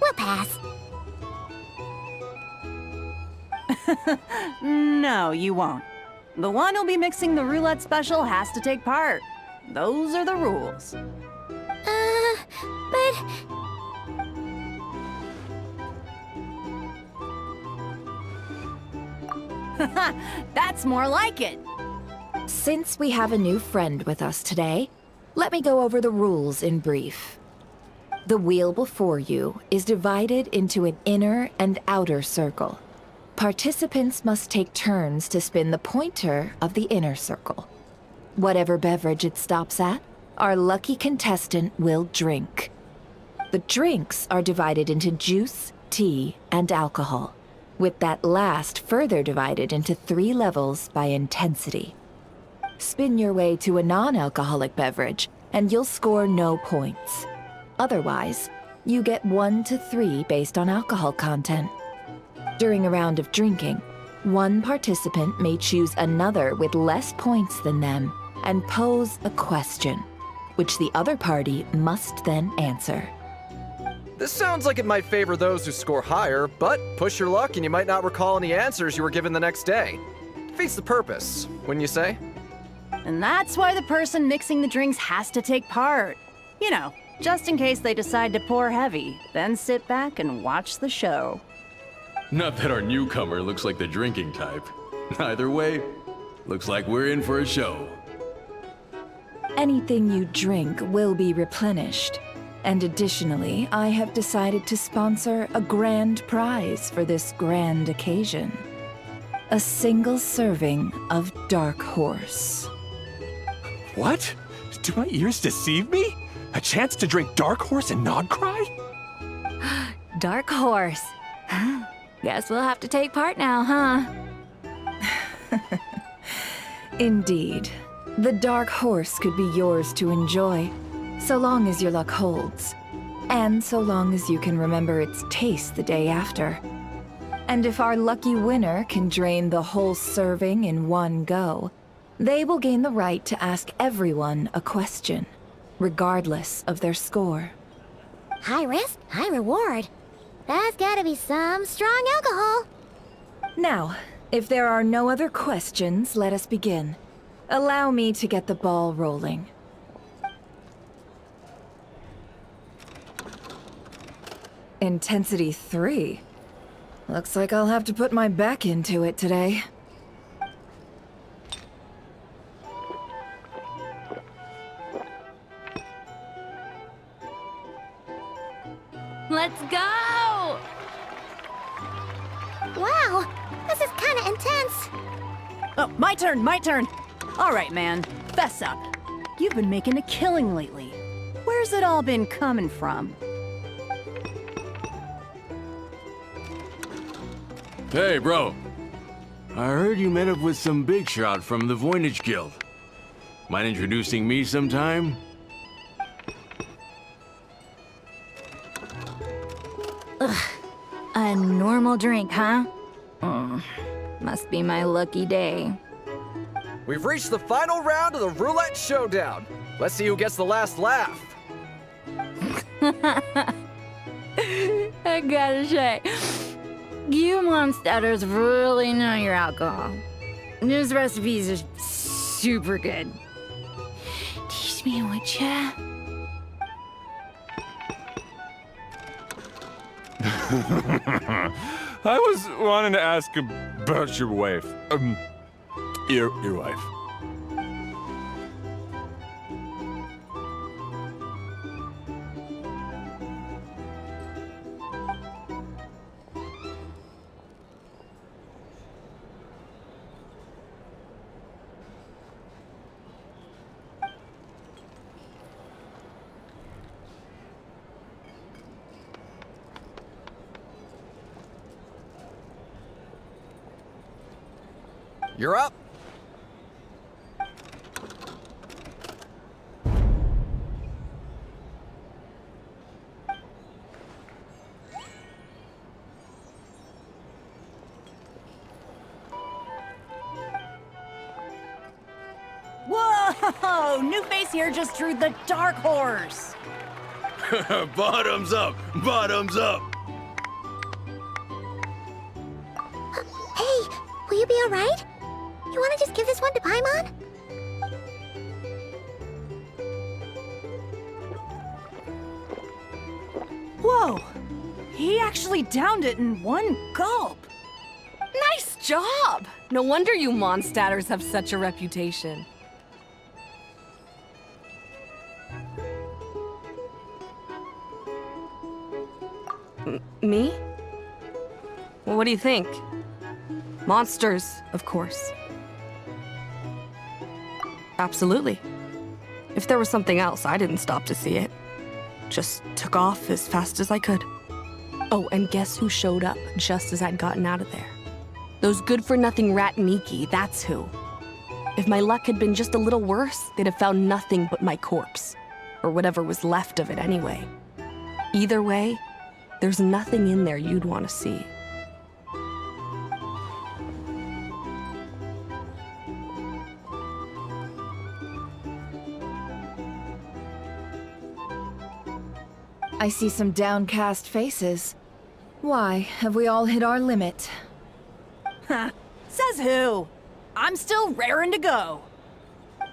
[SPEAKER 7] We'll pass.
[SPEAKER 16] No, you won't. The one who'll be mixing the roulette special has to take part. Those are the rules.
[SPEAKER 7] But...
[SPEAKER 16] That's more like it.
[SPEAKER 9] Since we have a new friend with us today, let me go over the rules in brief. The wheel before you is divided into an inner and outer circle. Participants must take turns to spin the pointer of the inner circle. Whatever beverage it stops at, our lucky contestant will drink. The drinks are divided into juice, tea, and alcohol, with that last further divided into 3 levels by intensity. Spin your way to a non-alcoholic beverage, and you'll score no points. Otherwise, you get 1 to 3 based on alcohol content. During a round of drinking, one participant may choose another with less points than them and pose a question, which the other party must then answer.
[SPEAKER 12] This sounds like it might favor those who score higher, but push your luck and you might not recall any answers you were given the next day. Defeats the purpose, wouldn't you say?
[SPEAKER 16] And that's why the person mixing the drinks has to take part. You know, just in case they decide to pour heavy, then sit back and watch the show.
[SPEAKER 13] Not that our newcomer looks like the drinking type. Either way, looks like we're in for a show.
[SPEAKER 9] Anything you drink will be replenished. And additionally, I have decided to sponsor a grand prize for this grand occasion. A single serving of Dark Horse.
[SPEAKER 3] What? Do my ears deceive me? A chance to drink Dark Horse and Nod-Krai?
[SPEAKER 17] Dark Horse. Guess we'll have to take part now, huh?
[SPEAKER 9] Indeed. The Dark Horse could be yours to enjoy, so long as your luck holds, and so long as you can remember its taste the day after. And if our lucky winner can drain the whole serving in one go, they will gain the right to ask everyone a question, regardless of their score.
[SPEAKER 7] High risk, high reward. That's gotta be some strong alcohol.
[SPEAKER 9] Now, if there are no other questions, let us begin. Allow me to get the ball rolling. Intensity 3. Looks like I'll have to put my back into it today.
[SPEAKER 17] Let's go!
[SPEAKER 7] Wow, this is kinda intense.
[SPEAKER 16] Oh, my turn. All right, man, fess up. You've been making a killing lately. Where's it all been coming from?
[SPEAKER 13] Hey, bro. I heard you met up with some big shot from the Voynich Guild. Mind introducing me sometime?
[SPEAKER 17] Ugh. A normal drink, huh? Must be my lucky day.
[SPEAKER 12] We've reached the final round of the roulette showdown. Let's see who gets the last laugh.
[SPEAKER 17] I gotta say, you Mondstatters really know your alcohol. This recipe is just super good. Teach me, would ya?
[SPEAKER 2] I was wanting to ask about your wife. Your wife.
[SPEAKER 12] You're up.
[SPEAKER 16] Whoa! New face here just drew the dark horse.
[SPEAKER 14] Bottoms up! Bottoms up!
[SPEAKER 7] Hey, will you be alright? You wanna just give this one to Paimon?
[SPEAKER 16] Whoa! He actually downed it in one gulp.
[SPEAKER 11] Nice job! No wonder you Mondstadters have such a reputation. Me? Well, what do you think? Monsters, of course. Absolutely. If there was something else, I didn't stop to see it. Just took off as fast as I could. Oh, and guess who showed up just as I'd gotten out of there? Those good-for-nothing rat Niki, that's who. If my luck had been just a little worse, they'd have found nothing but my corpse. Or whatever was left of it anyway. Either way, there's nothing in there you'd want to see.
[SPEAKER 9] I see some downcast faces. Why, have we all hit our limit?
[SPEAKER 16] Huh. Says who? I'm still raring to go.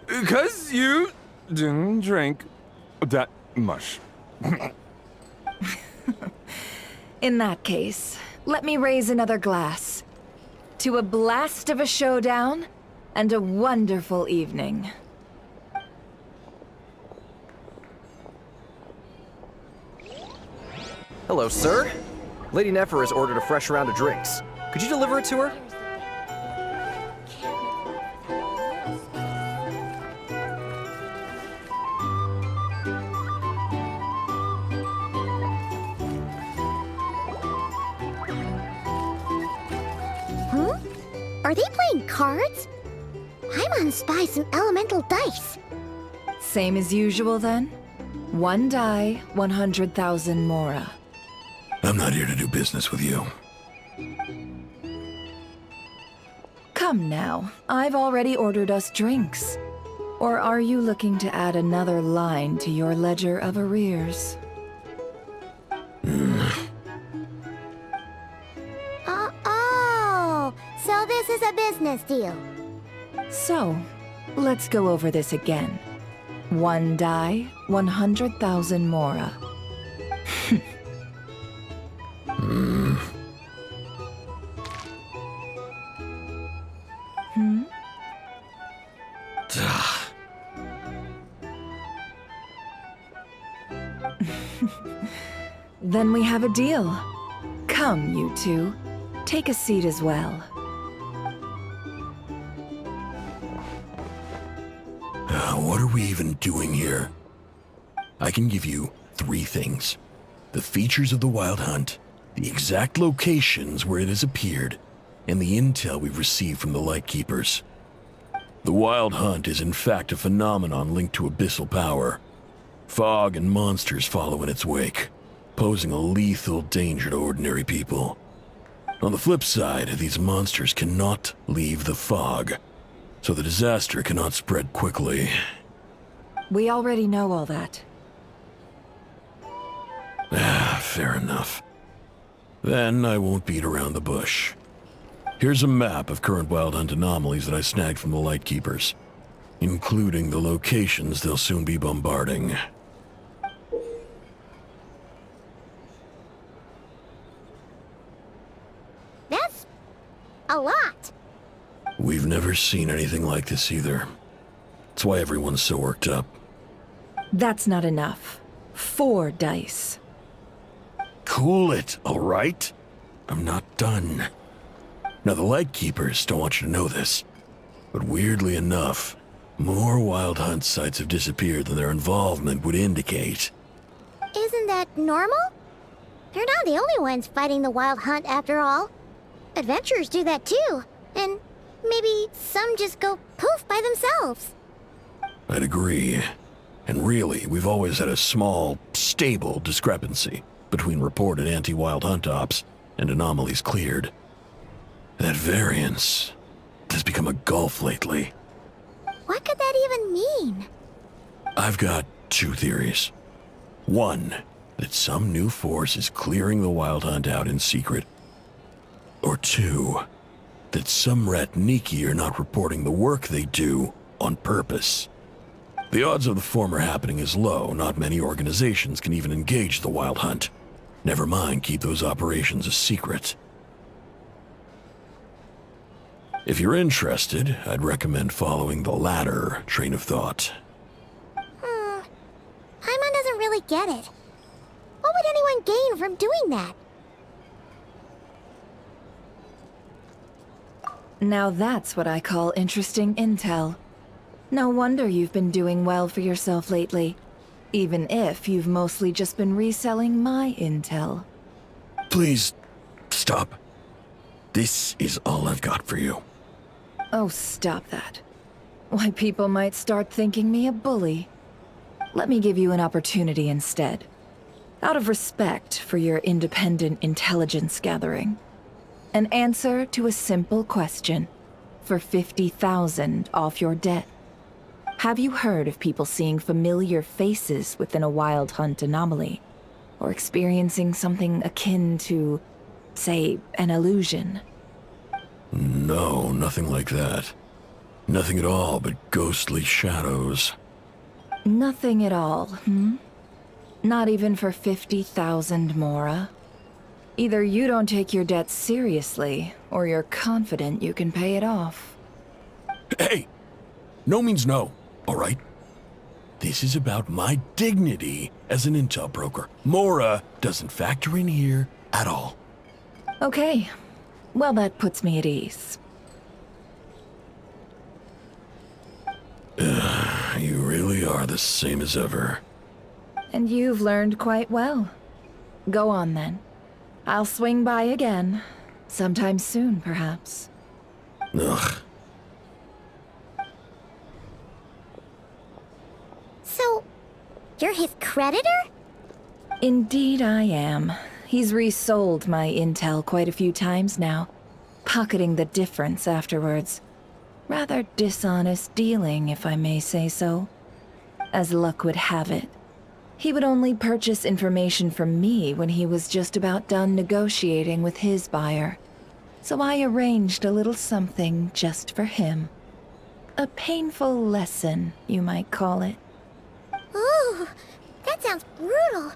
[SPEAKER 3] 'Cause you didn't drink that much.
[SPEAKER 9] In that case, let me raise another glass. To a blast of a showdown and a wonderful evening.
[SPEAKER 12] Hello, sir. Lady Nefer has ordered a fresh round of drinks. Could you deliver it to her?
[SPEAKER 7] Huh? Are they playing cards? Paimon spies some elemental dice.
[SPEAKER 9] Same as usual then? One die, 100,000 mora.
[SPEAKER 15] I'm not here to do business with you.
[SPEAKER 9] Come now, I've already ordered us drinks. Or are you looking to add another line to your ledger of arrears?
[SPEAKER 7] Oh, so this is a business deal.
[SPEAKER 9] So, let's go over this again. One die, 100,000 mora. Then we have a deal. Come, you two. Take a seat as well.
[SPEAKER 15] What are we even doing here? I can give you 3 things. The features of the Wild Hunt, the exact locations where it has appeared, and the intel we've received from the Lightkeepers. The Wild Hunt is in fact a phenomenon linked to abyssal power. Fog and monsters follow in its wake, posing a lethal danger to ordinary people. On the flip side, these monsters cannot leave the fog, so the disaster cannot spread quickly.
[SPEAKER 9] We already know all that.
[SPEAKER 15] Fair enough. Then I won't beat around the bush. Here's a map of current Wild Hunt anomalies that I snagged from the Lightkeepers, including the locations they'll soon be bombarding.
[SPEAKER 7] That's a lot.
[SPEAKER 15] We've never seen anything like this either. That's why everyone's so worked up.
[SPEAKER 9] That's not enough. 4 dice.
[SPEAKER 15] Cool it, all right? I'm not done. Now, the Lightkeepers don't want you to know this, but weirdly enough, more Wild Hunt sites have disappeared than their involvement would indicate.
[SPEAKER 7] Isn't that normal? They're not the only ones fighting the Wild Hunt after all. Adventurers do that too, and maybe some just go poof by themselves.
[SPEAKER 15] I'd agree. And really, we've always had a small, stable discrepancy between reported anti-Wild Hunt ops and anomalies cleared. That variance has become a gulf lately.
[SPEAKER 7] What could that even mean?
[SPEAKER 15] I've got two theories. One, that some new force is clearing the Wild Hunt out in secret. Or two, that some Ratniki are not reporting the work they do on purpose. The odds of the former happening is low. Not many organizations can even engage the Wild Hunt. Never mind keep those operations a secret. If you're interested, I'd recommend following the latter train of thought.
[SPEAKER 7] Paimon doesn't really get it. What would anyone gain from doing that?
[SPEAKER 9] Now that's what I call interesting intel. No wonder you've been doing well for yourself lately. Even if you've mostly just been reselling my intel.
[SPEAKER 15] Please, stop. This is all I've got for you.
[SPEAKER 9] Oh, stop that. Why, people might start thinking me a bully. Let me give you an opportunity instead. Out of respect for your independent intelligence gathering. An answer to a simple question for 50,000 off your debt. Have you heard of people seeing familiar faces within a Wild Hunt anomaly? Or experiencing something akin to, say, an illusion?
[SPEAKER 15] No, nothing like that. Nothing at all but ghostly shadows.
[SPEAKER 9] Nothing at all, hmm? Not even for 50,000 Mora? Either you don't take your debt seriously, or you're confident you can pay it off.
[SPEAKER 15] Hey! No means no, all right? This is about my dignity as an intel broker. Mora doesn't factor in here at all.
[SPEAKER 9] Okay. Well, that puts me at ease.
[SPEAKER 15] You really are the same as ever.
[SPEAKER 9] And you've learned quite well. Go on, then. I'll swing by again. Sometime soon, perhaps.
[SPEAKER 15] Ugh.
[SPEAKER 7] So, you're his creditor?
[SPEAKER 9] Indeed I am. He's resold my intel quite a few times now, pocketing the difference afterwards. Rather dishonest dealing, if I may say so. As luck would have it, he would only purchase information from me when he was just about done negotiating with his buyer. So I arranged a little something just for him. A painful lesson, you might call it.
[SPEAKER 7] Ooh, that sounds brutal.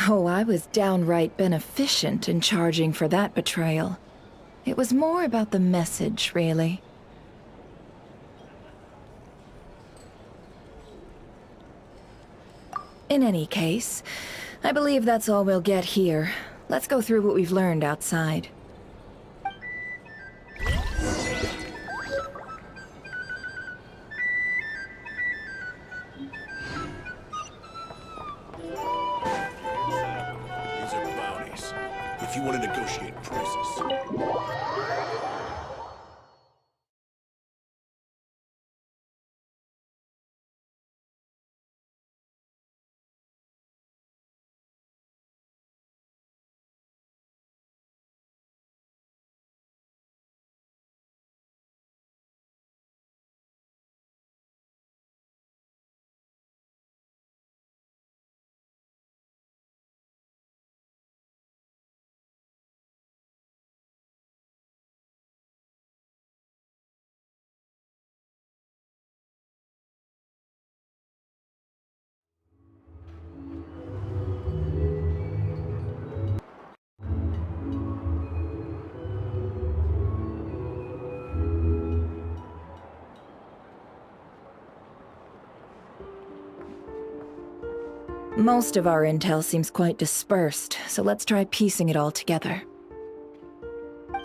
[SPEAKER 9] Oh, I was downright beneficent in charging for that betrayal. It was more about the message, really. In any case, I believe that's all we'll get here. Let's go through what we've learned outside.
[SPEAKER 14] These are bounties. If you want to negotiate prices.
[SPEAKER 9] Most of our intel seems quite dispersed, so let's try piecing it all together.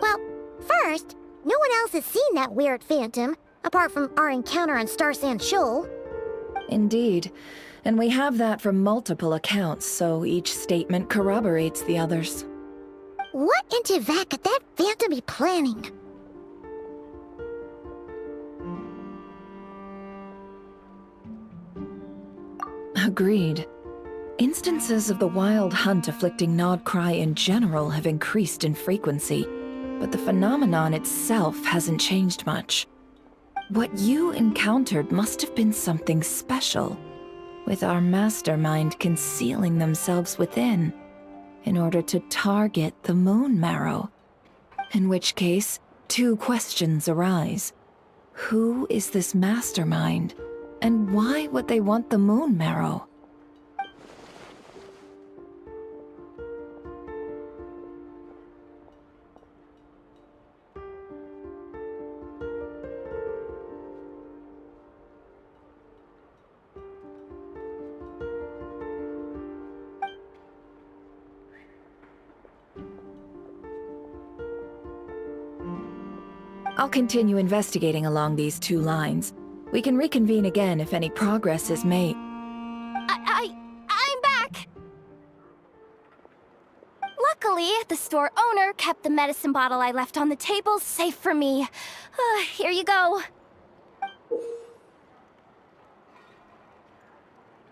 [SPEAKER 7] Well, first, no one else has seen that weird phantom, apart from our encounter on Star Sand Shoal.
[SPEAKER 9] Indeed. And we have that from multiple accounts, so each statement corroborates the others.
[SPEAKER 7] What in Tivat could that phantom be planning?
[SPEAKER 9] Agreed. Instances of the Wild Hunt afflicting Nod-Krai in general have increased in frequency, but the phenomenon itself hasn't changed much. What you encountered must have been something special, with our mastermind concealing themselves within in order to target the moon marrow. In which case, two questions arise. Who is this mastermind, and why would they want the moon marrow? I'll continue investigating along these two lines. We can reconvene again if any progress is made.
[SPEAKER 10] I'm back! Luckily, the store owner kept the medicine bottle I left on the table safe for me. Here you go.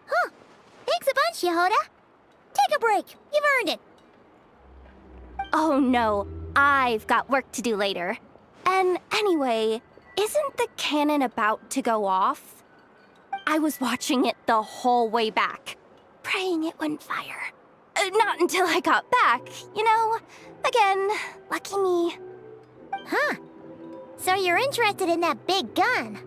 [SPEAKER 7] Huh. Thanks a bunch, Yehoda. Take a break. You've earned it.
[SPEAKER 10] Oh no, I've got work to do later. And anyway, isn't the cannon about to go off? I was watching it the whole way back, praying it wouldn't fire. Not until I got back, you know? Again, lucky me.
[SPEAKER 7] Huh. So you're interested in that big gun?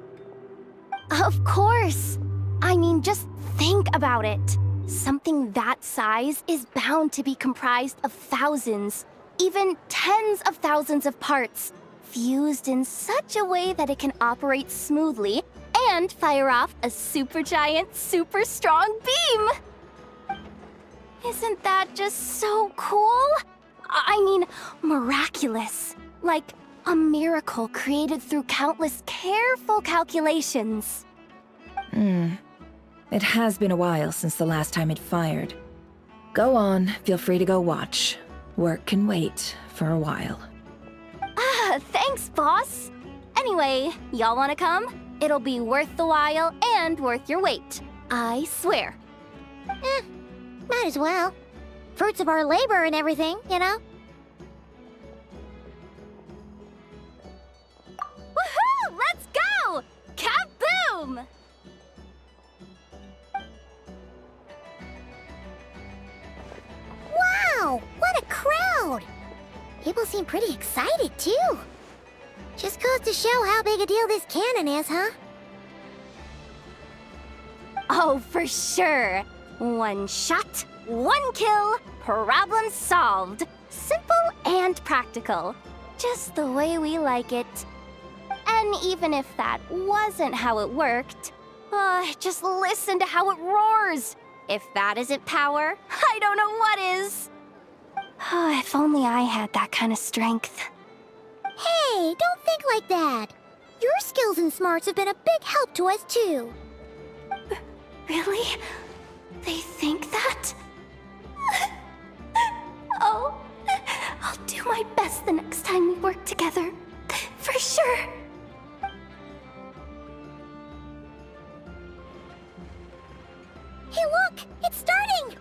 [SPEAKER 10] Of course. I mean, just think about it. Something that size is bound to be comprised of thousands, even tens of thousands of parts, fused in such a way that it can operate smoothly and fire off a supergiant, super strong beam! Isn't that just so cool? I mean, miraculous. Like a miracle created through countless careful calculations.
[SPEAKER 9] It has been a while since the last time it fired. Go on, feel free to go watch. Work can wait for a while.
[SPEAKER 10] Thanks, boss. Anyway, y'all wanna come? It'll be worth the while and worth your wait. I swear.
[SPEAKER 7] Might as well. Fruits of our labor and everything, you know?
[SPEAKER 10] Woohoo! Let's go! Kaboom!
[SPEAKER 7] Wow! What a crowd! People seem pretty excited, too. Just goes to show how big a deal this cannon is, huh?
[SPEAKER 10] Oh, for sure. One shot, one kill, problem solved. Simple and practical. Just the way we like it. And even if that wasn't how it worked, just listen to how it roars. If that isn't power, I don't know what is. If only I had that kind of strength.
[SPEAKER 7] Hey, don't think like that. Your skills and smarts have been a big help to us, too.
[SPEAKER 10] Really? They think that? Oh, I'll do my best the next time we work together. For sure.
[SPEAKER 7] Hey, look! It's starting!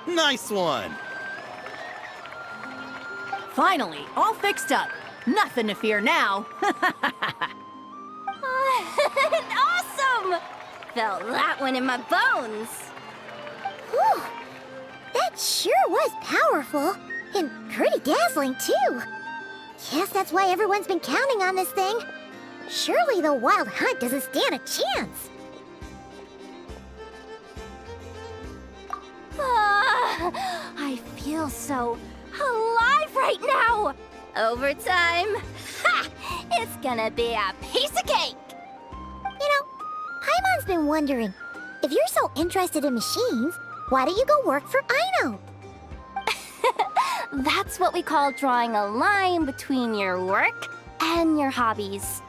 [SPEAKER 14] Nice one!
[SPEAKER 16] Finally, all fixed up. Nothing to fear now.
[SPEAKER 10] Awesome! Felt that one in my bones.
[SPEAKER 7] Whew! That sure was powerful. And pretty dazzling, too. Guess that's why everyone's been counting on this thing. Surely the Wild Hunt doesn't stand a chance.
[SPEAKER 10] I feel so alive right now! Overtime? Ha! It's gonna be a piece of cake!
[SPEAKER 7] You know, Paimon's been wondering, if you're so interested in machines, why don't you go work for Aino?
[SPEAKER 10] That's what we call drawing a line between your work and your hobbies.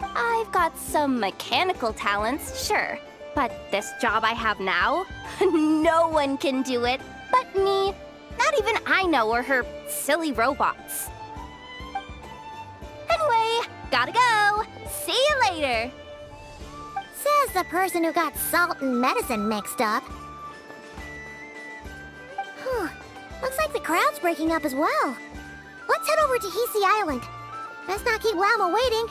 [SPEAKER 10] I've got some mechanical talents, sure, but this job I have now, no one can do it but me. Not even I know or her silly robots. Anyway, gotta go. See you later.
[SPEAKER 7] Says the person who got salt and medicine mixed up. Whew. Looks like the crowd's breaking up as well. Let's head over to Hisi Island. Best not keep Llama waiting.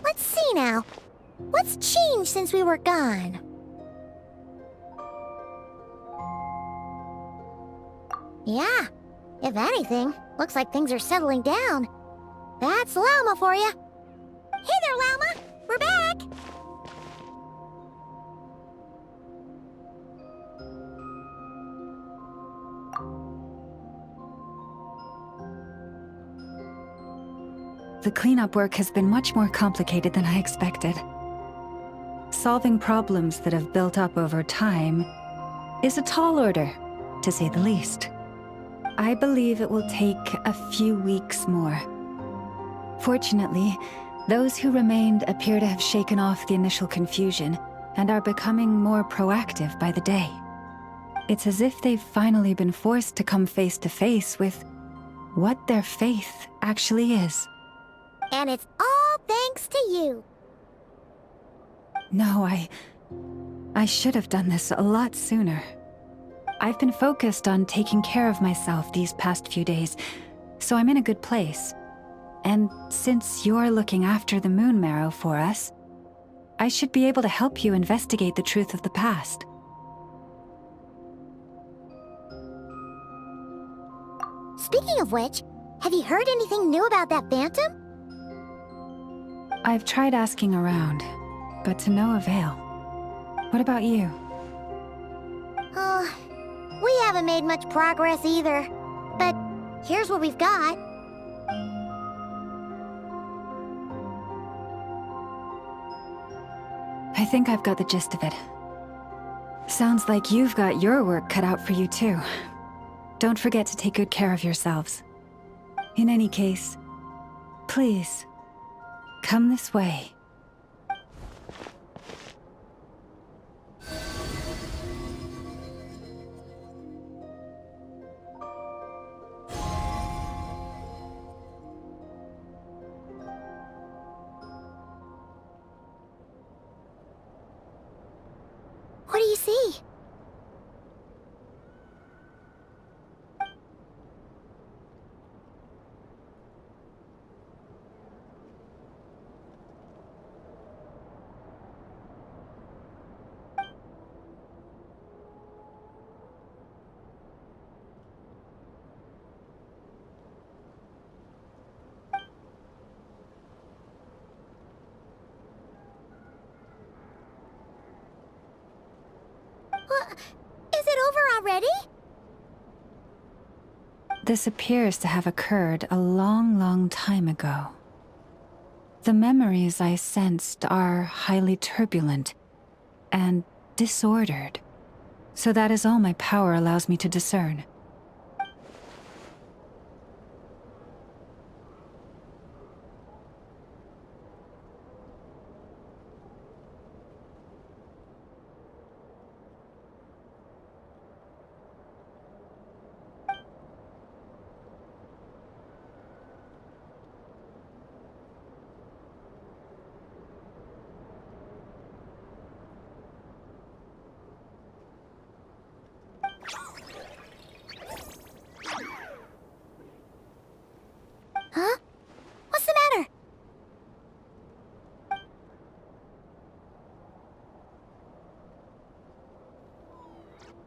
[SPEAKER 7] Let's see now. What's changed since we were gone? Yeah, if anything, looks like things are settling down. That's Llama for you. Hey there, Llama! We're back!
[SPEAKER 18] The cleanup work has been much more complicated than I expected. Solving problems that have built up over time is a tall order, to say the least. I believe it will take a few weeks more. Fortunately, those who remained appear to have shaken off the initial confusion and are becoming more proactive by the day. It's as if they've finally been forced to come face to face with what their faith actually is.
[SPEAKER 7] And it's all thanks to you.
[SPEAKER 18] No, I should have done this a lot sooner. I've been focused on taking care of myself these past few days, so I'm in a good place. And since you're looking after the Moon Marrow for us, I should be able to help you investigate the truth of the past.
[SPEAKER 7] Speaking of which, have you heard anything new about that Phantom?
[SPEAKER 18] I've tried asking around, but to no avail. What about you?
[SPEAKER 7] Oh, we haven't made much progress either. But here's what we've got.
[SPEAKER 18] I think I've got the gist of it. Sounds like you've got your work cut out for you too. Don't forget to take good care of yourselves. In any case, please, come this way.
[SPEAKER 7] What do you see? Is it over already?
[SPEAKER 18] This appears to have occurred a long, long time ago. The memories I sensed are highly turbulent and disordered, so that is all my power allows me to discern.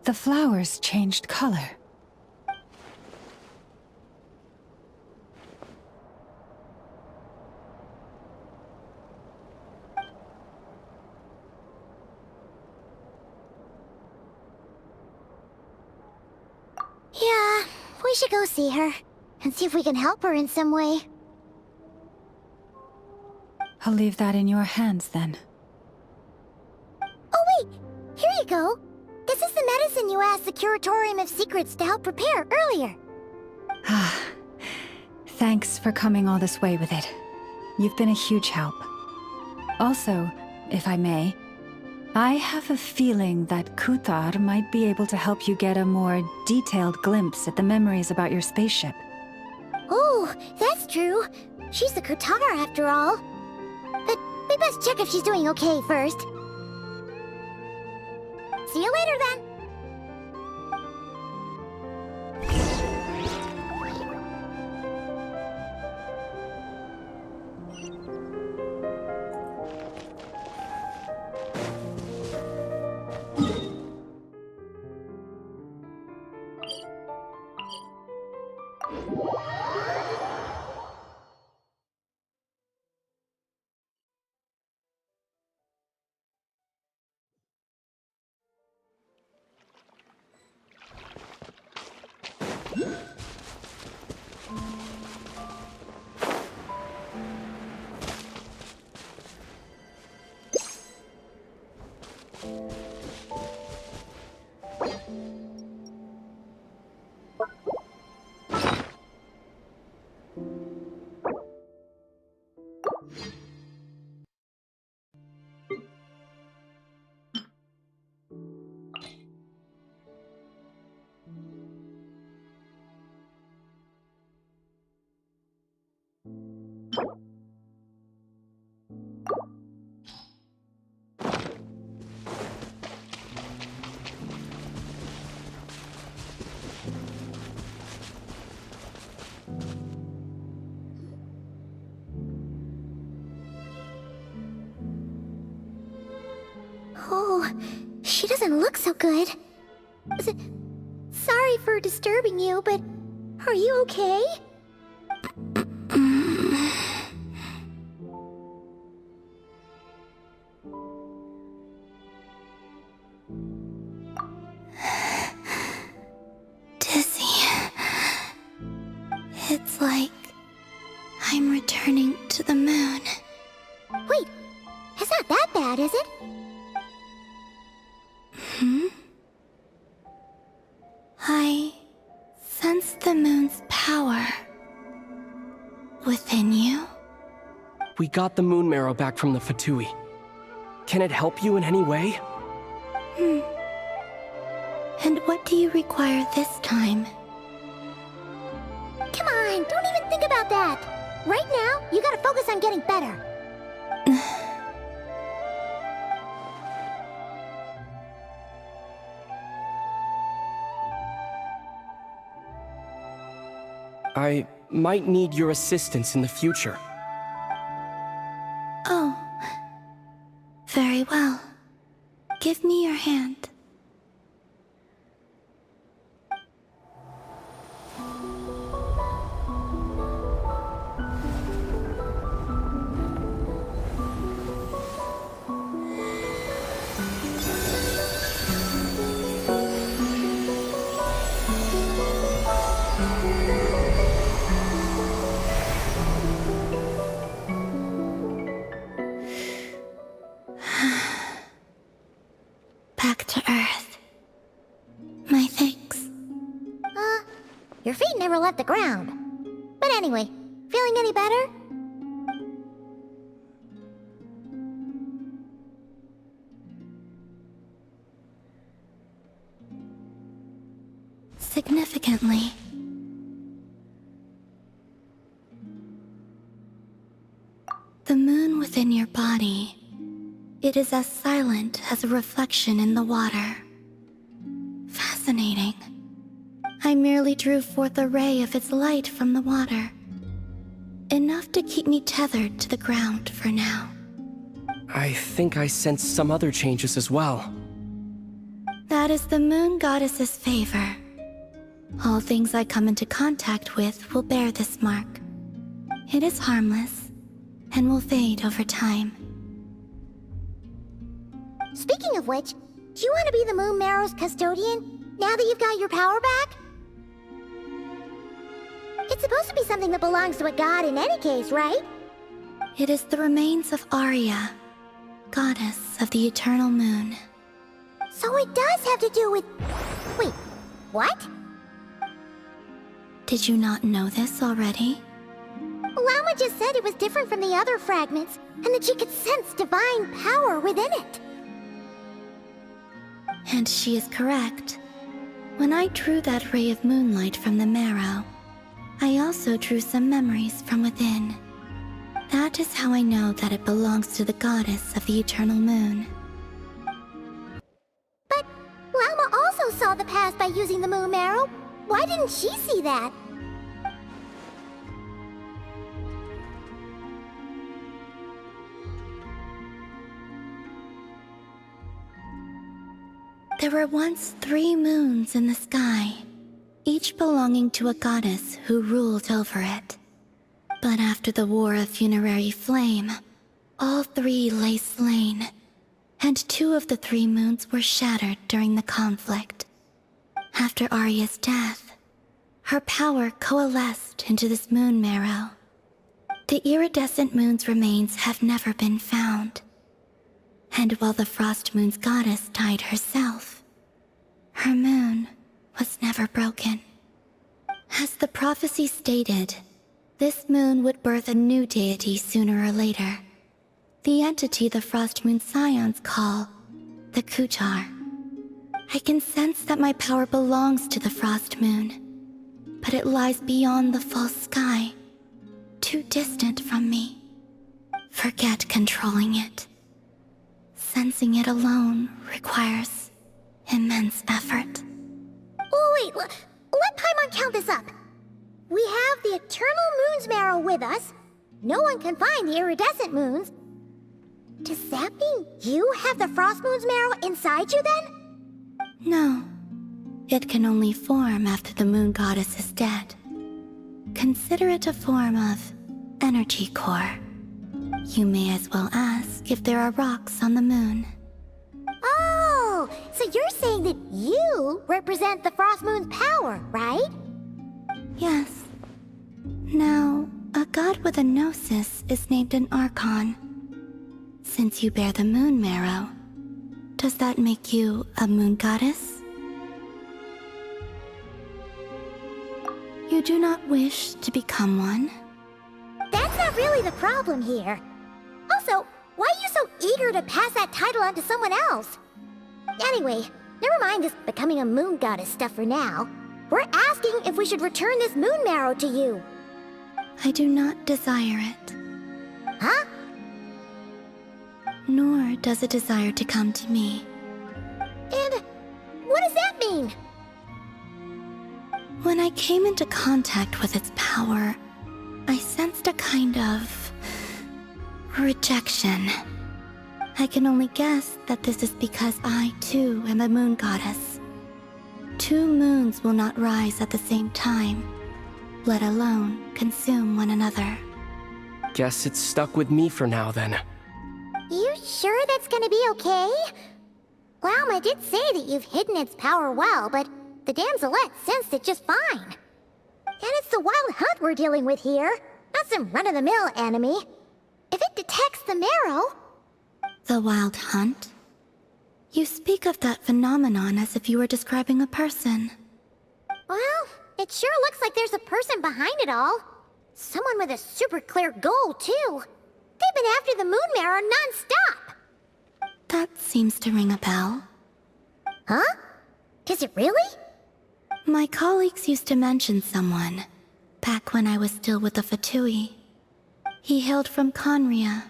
[SPEAKER 18] The flowers changed color.
[SPEAKER 7] Yeah, we should go see her and see if we can help her in some way.
[SPEAKER 18] I'll leave that in your hands then.
[SPEAKER 7] Oh wait, here you go. This is the medicine you asked the Curatorium of Secrets to help prepare earlier.
[SPEAKER 18] Ah, thanks for coming all this way with it. You've been a huge help. Also, if I may, I have a feeling that Kuthar might be able to help you get a more detailed glimpse at the memories about your spaceship.
[SPEAKER 7] Oh, that's true. She's the Kutara after all. But we best check if she's doing okay first. See you later then. Oh, she doesn't look so good. Sorry for disturbing you, but are you okay?
[SPEAKER 19] Dizzy. It's like I'm returning to the moon.
[SPEAKER 7] Wait, it's not that bad, is it?
[SPEAKER 19] I sense the moon's power within you.
[SPEAKER 20] We got the moon marrow back from the Fatui. Can it help you in any way?
[SPEAKER 19] And what do you require this time?
[SPEAKER 7] Come on, don't even think about that. Right now, you gotta focus on getting better.
[SPEAKER 20] I might need your assistance in the future.
[SPEAKER 19] Oh. Very well. Give me your hand. Back to Earth. My thanks.
[SPEAKER 7] Your feet never left the ground. But anyway, feeling any better?
[SPEAKER 19] Significantly. The moon within your body, it is as silent as a reflection in the water. Fascinating. I merely drew forth a ray of its light from the water. Enough to keep me tethered to the ground for now.
[SPEAKER 20] I think I sense some other changes as well.
[SPEAKER 19] That is the moon goddess's favor. All things I come into contact with will bear this mark. It is harmless and will fade over time.
[SPEAKER 7] Speaking of which, do you want to be the Moon Marrow's custodian now that you've got your power back? It's supposed to be something that belongs to a god in any case, right?
[SPEAKER 19] It is the remains of Arya, goddess of the eternal moon.
[SPEAKER 7] So it does have to do with... Wait, what?
[SPEAKER 19] Did you not know this already?
[SPEAKER 7] Llama just said it was different from the other fragments, and that she could sense divine power within it.
[SPEAKER 19] And she is correct. When I drew that ray of moonlight from the marrow, I also drew some memories from within. That is how I know that it belongs to the goddess of the eternal moon.
[SPEAKER 7] But Llama also saw the past by using the moon marrow. Why didn't she see that?
[SPEAKER 19] There were once 3 moons in the sky, each belonging to a goddess who ruled over it. But after the War of Funerary Flame, all 3 lay slain, and 2 of the 3 moons were shattered during the conflict. After Arya's death, her power coalesced into this moon marrow. The iridescent moon's remains have never been found. And while the Frost Moon's goddess died herself, her moon was never broken. As the prophecy stated, this moon would birth a new deity sooner or later. The entity the Frost Moon Scions call the Kutar. I can sense that my power belongs to the Frost Moon, but it lies beyond the false sky, too distant from me. Forget controlling it. Sensing it alone requires immense effort.
[SPEAKER 7] Oh wait, let Paimon count this up. We have the Eternal Moon's marrow with us. No one can find the iridescent moons. Does that mean you have the Frost Moon's marrow inside you then?
[SPEAKER 19] No. It can only form after the moon goddess is dead. Consider it a form of energy core. You may as well ask if there are rocks on the moon.
[SPEAKER 7] Oh, so you're saying that you represent the Frost Moon's power, right?
[SPEAKER 19] Yes. Now, a god with a gnosis is named an Archon. Since you bear the moon marrow, does that make you a moon goddess? You do not wish to become one?
[SPEAKER 7] That's not really the problem here. Also, why are you so eager to pass that title on to someone else? Anyway, never mind this becoming a moon goddess stuff for now. We're asking if we should return this moon marrow to you.
[SPEAKER 19] I do not desire it.
[SPEAKER 7] Huh?
[SPEAKER 19] Nor does it desire to come to me.
[SPEAKER 7] And what does that mean?
[SPEAKER 19] When I came into contact with its power, I sensed a kind of rejection. I can only guess that this is because I, too, am a moon goddess. 2 moons will not rise at the same time, let alone consume one another.
[SPEAKER 20] Guess it's stuck with me for now, then.
[SPEAKER 7] You sure that's gonna be okay? Llama did say that you've hidden its power well, but the damselette sensed it just fine. And it's the wild hunt we're dealing with here, not some run-of-the-mill enemy. If it detects the marrow...
[SPEAKER 19] The wild hunt? You speak of that phenomenon as if you were describing a person.
[SPEAKER 7] Well, it sure looks like there's a person behind it all. Someone with a super clear goal, too. They've been after the moon marrow non-stop.
[SPEAKER 19] That seems to ring a bell.
[SPEAKER 7] Huh? Does it really?
[SPEAKER 19] My colleagues used to mention someone, back when I was still with the Fatui. He hailed from Conria,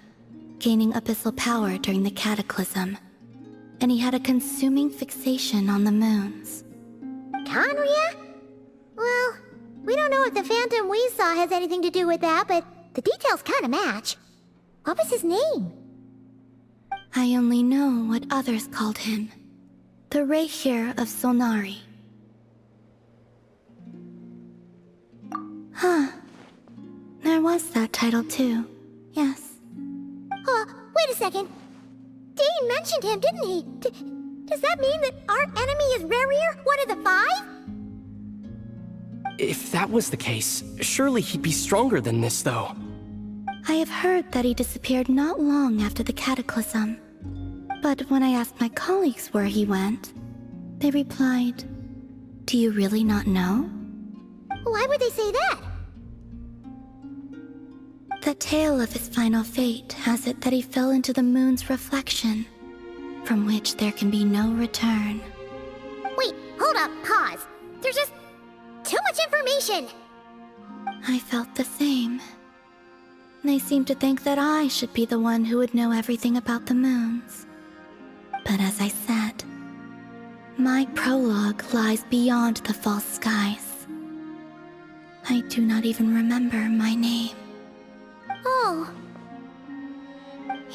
[SPEAKER 19] gaining abyssal power during the Cataclysm, and he had a consuming fixation on the moons.
[SPEAKER 7] Conria? Well, we don't know if the phantom we saw has anything to do with that, but the details kinda match. What was his name?
[SPEAKER 19] I only know what others called him. the Rayhir of Solnari. Huh. There was that title too. Yes.
[SPEAKER 7] Wait a second. Dane mentioned him, didn't he? Does that mean that our enemy is Rerir, one of the 5?
[SPEAKER 20] If that was the case, surely he'd be stronger than this, though.
[SPEAKER 19] I have heard that he disappeared not long after the cataclysm. But when I asked my colleagues where he went, they replied, "Do you really not know?"
[SPEAKER 7] Why would they say that?
[SPEAKER 19] The tale of his final fate has it that he fell into the moon's reflection, from which there can be no return.
[SPEAKER 7] Wait, hold up, pause. There's just too much information.
[SPEAKER 19] I felt the same. They seemed to think that I should be the one who would know everything about the moons. But as I said, my prologue lies beyond the false skies. I do not even remember my name.
[SPEAKER 7] Oh.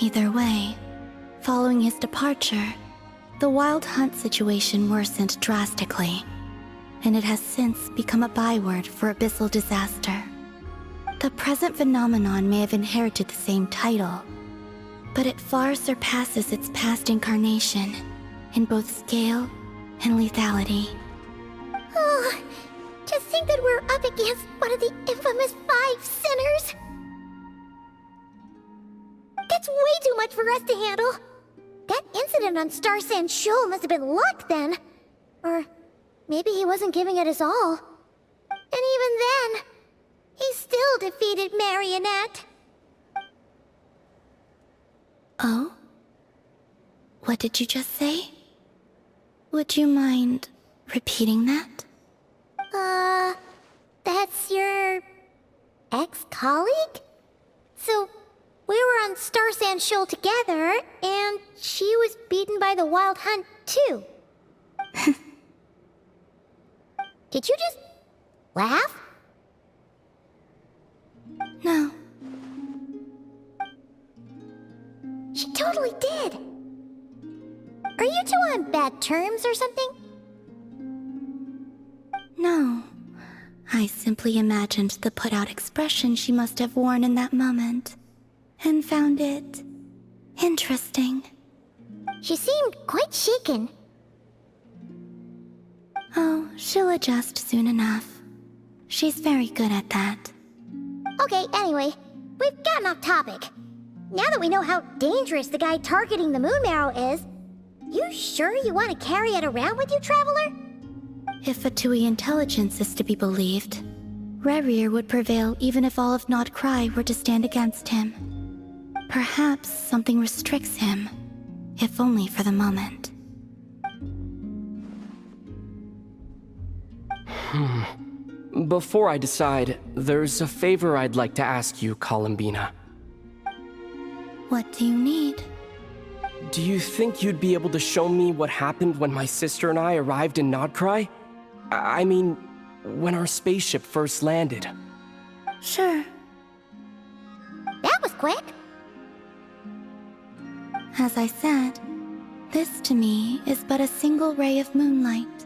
[SPEAKER 19] Either way, following his departure, the Wild Hunt situation worsened drastically, and it has since become a byword for abyssal disaster. The present phenomenon may have inherited the same title, but it far surpasses its past incarnation in both scale and lethality.
[SPEAKER 7] Oh, to think that we're up against one of the infamous 5 sinners. That's way too much for us to handle. That incident on Star Sand Shoal must have been luck then. Or maybe he wasn't giving it his all. And even then, he still defeated Marionette.
[SPEAKER 19] Oh? What did you just say? Would you mind repeating that?
[SPEAKER 7] That's your ex-colleague? So, we were on Star Sand Shoal together, and she was beaten by the Wild Hunt, too. Did you just laugh?
[SPEAKER 19] No.
[SPEAKER 7] She totally did. Are you two on bad terms or something?
[SPEAKER 19] No. I simply imagined the put-out expression she must have worn in that moment, and found it interesting.
[SPEAKER 7] She seemed quite shaken.
[SPEAKER 19] Oh, she'll adjust soon enough. She's very good at that.
[SPEAKER 7] Okay, anyway, we've gotten off topic. Now that we know how dangerous the guy targeting the Moon Marrow is, you sure you want to carry it around with you, Traveler?
[SPEAKER 19] If Fatui intelligence is to be believed, Rerir would prevail even if all of Nod-Krai were to stand against him. Perhaps something restricts him, if only for the moment.
[SPEAKER 20] Before I decide, there's a favor I'd like to ask you, Columbina.
[SPEAKER 19] What do you need?
[SPEAKER 20] Do you think you'd be able to show me what happened when my sister and I arrived in Nod-Krai? I mean, when our spaceship first landed.
[SPEAKER 19] Sure.
[SPEAKER 7] That was quick.
[SPEAKER 19] As I said, this to me is but a single ray of moonlight.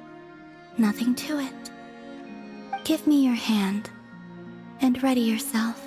[SPEAKER 19] Nothing to it. Give me your hand, and ready yourself.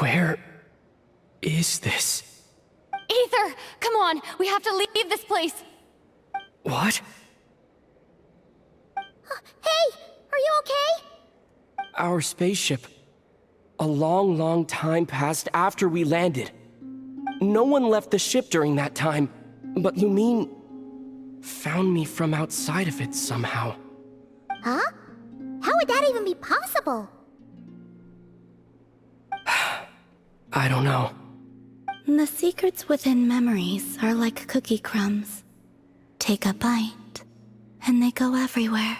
[SPEAKER 20] Where is this?
[SPEAKER 10] Ether, come on, we have to leave this place.
[SPEAKER 20] What?
[SPEAKER 7] Hey, are you okay?
[SPEAKER 20] Our spaceship. A long, long time passed after we landed. No one left the ship during that time, but Lumine found me from outside of it somehow.
[SPEAKER 7] Huh? How would that even be possible?
[SPEAKER 20] I don't know.
[SPEAKER 19] The secrets within memories are like cookie crumbs. Take a bite, and they go everywhere.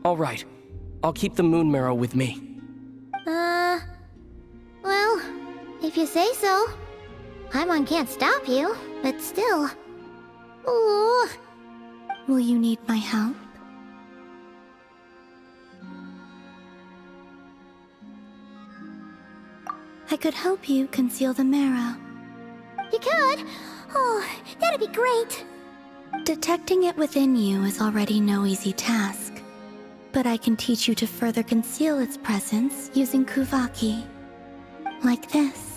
[SPEAKER 20] All right. I'll keep the moon marrow with me.
[SPEAKER 7] Well, if you say so. Paimon can't stop you, but still. Ooh.
[SPEAKER 19] Will you need my help? I could help you conceal the marrow.
[SPEAKER 7] You could? Oh, that'd be great.
[SPEAKER 19] Detecting it within you is already no easy task. But I can teach you to further conceal its presence using Kuvaki. Like this.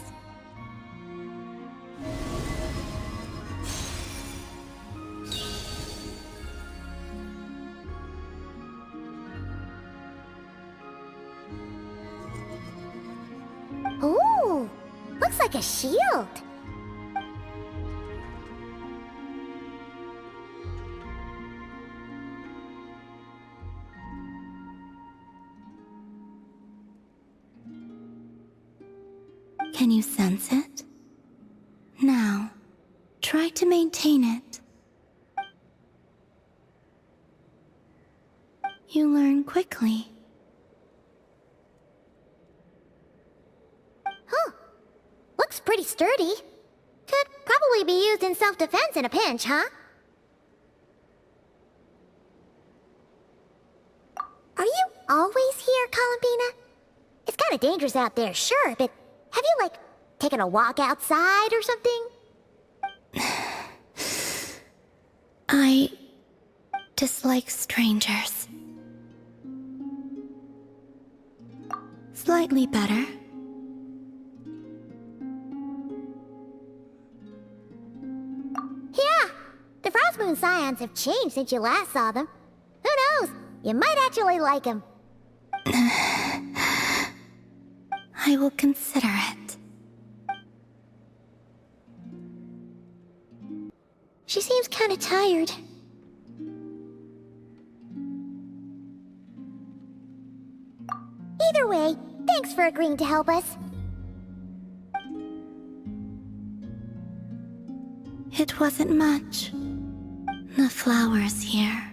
[SPEAKER 7] Ooh, looks like a shield.
[SPEAKER 19] Can you sense it? Now, try to maintain it. You learn quickly.
[SPEAKER 7] Huh. Looks pretty sturdy. Could probably be used in self-defense in a pinch, huh? Are you always here, Columbina? It's kinda dangerous out there, sure, but have you, like, taken a walk outside or something?
[SPEAKER 19] I dislike strangers. Slightly better.
[SPEAKER 7] Yeah, the Frostmoon Scions have changed since you last saw them. Who knows? You might actually like them.
[SPEAKER 19] I will consider it.
[SPEAKER 7] She seems kinda tired. Either way, thanks for agreeing to help us.
[SPEAKER 19] It wasn't much. The flowers here.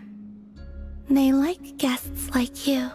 [SPEAKER 19] They like guests like you.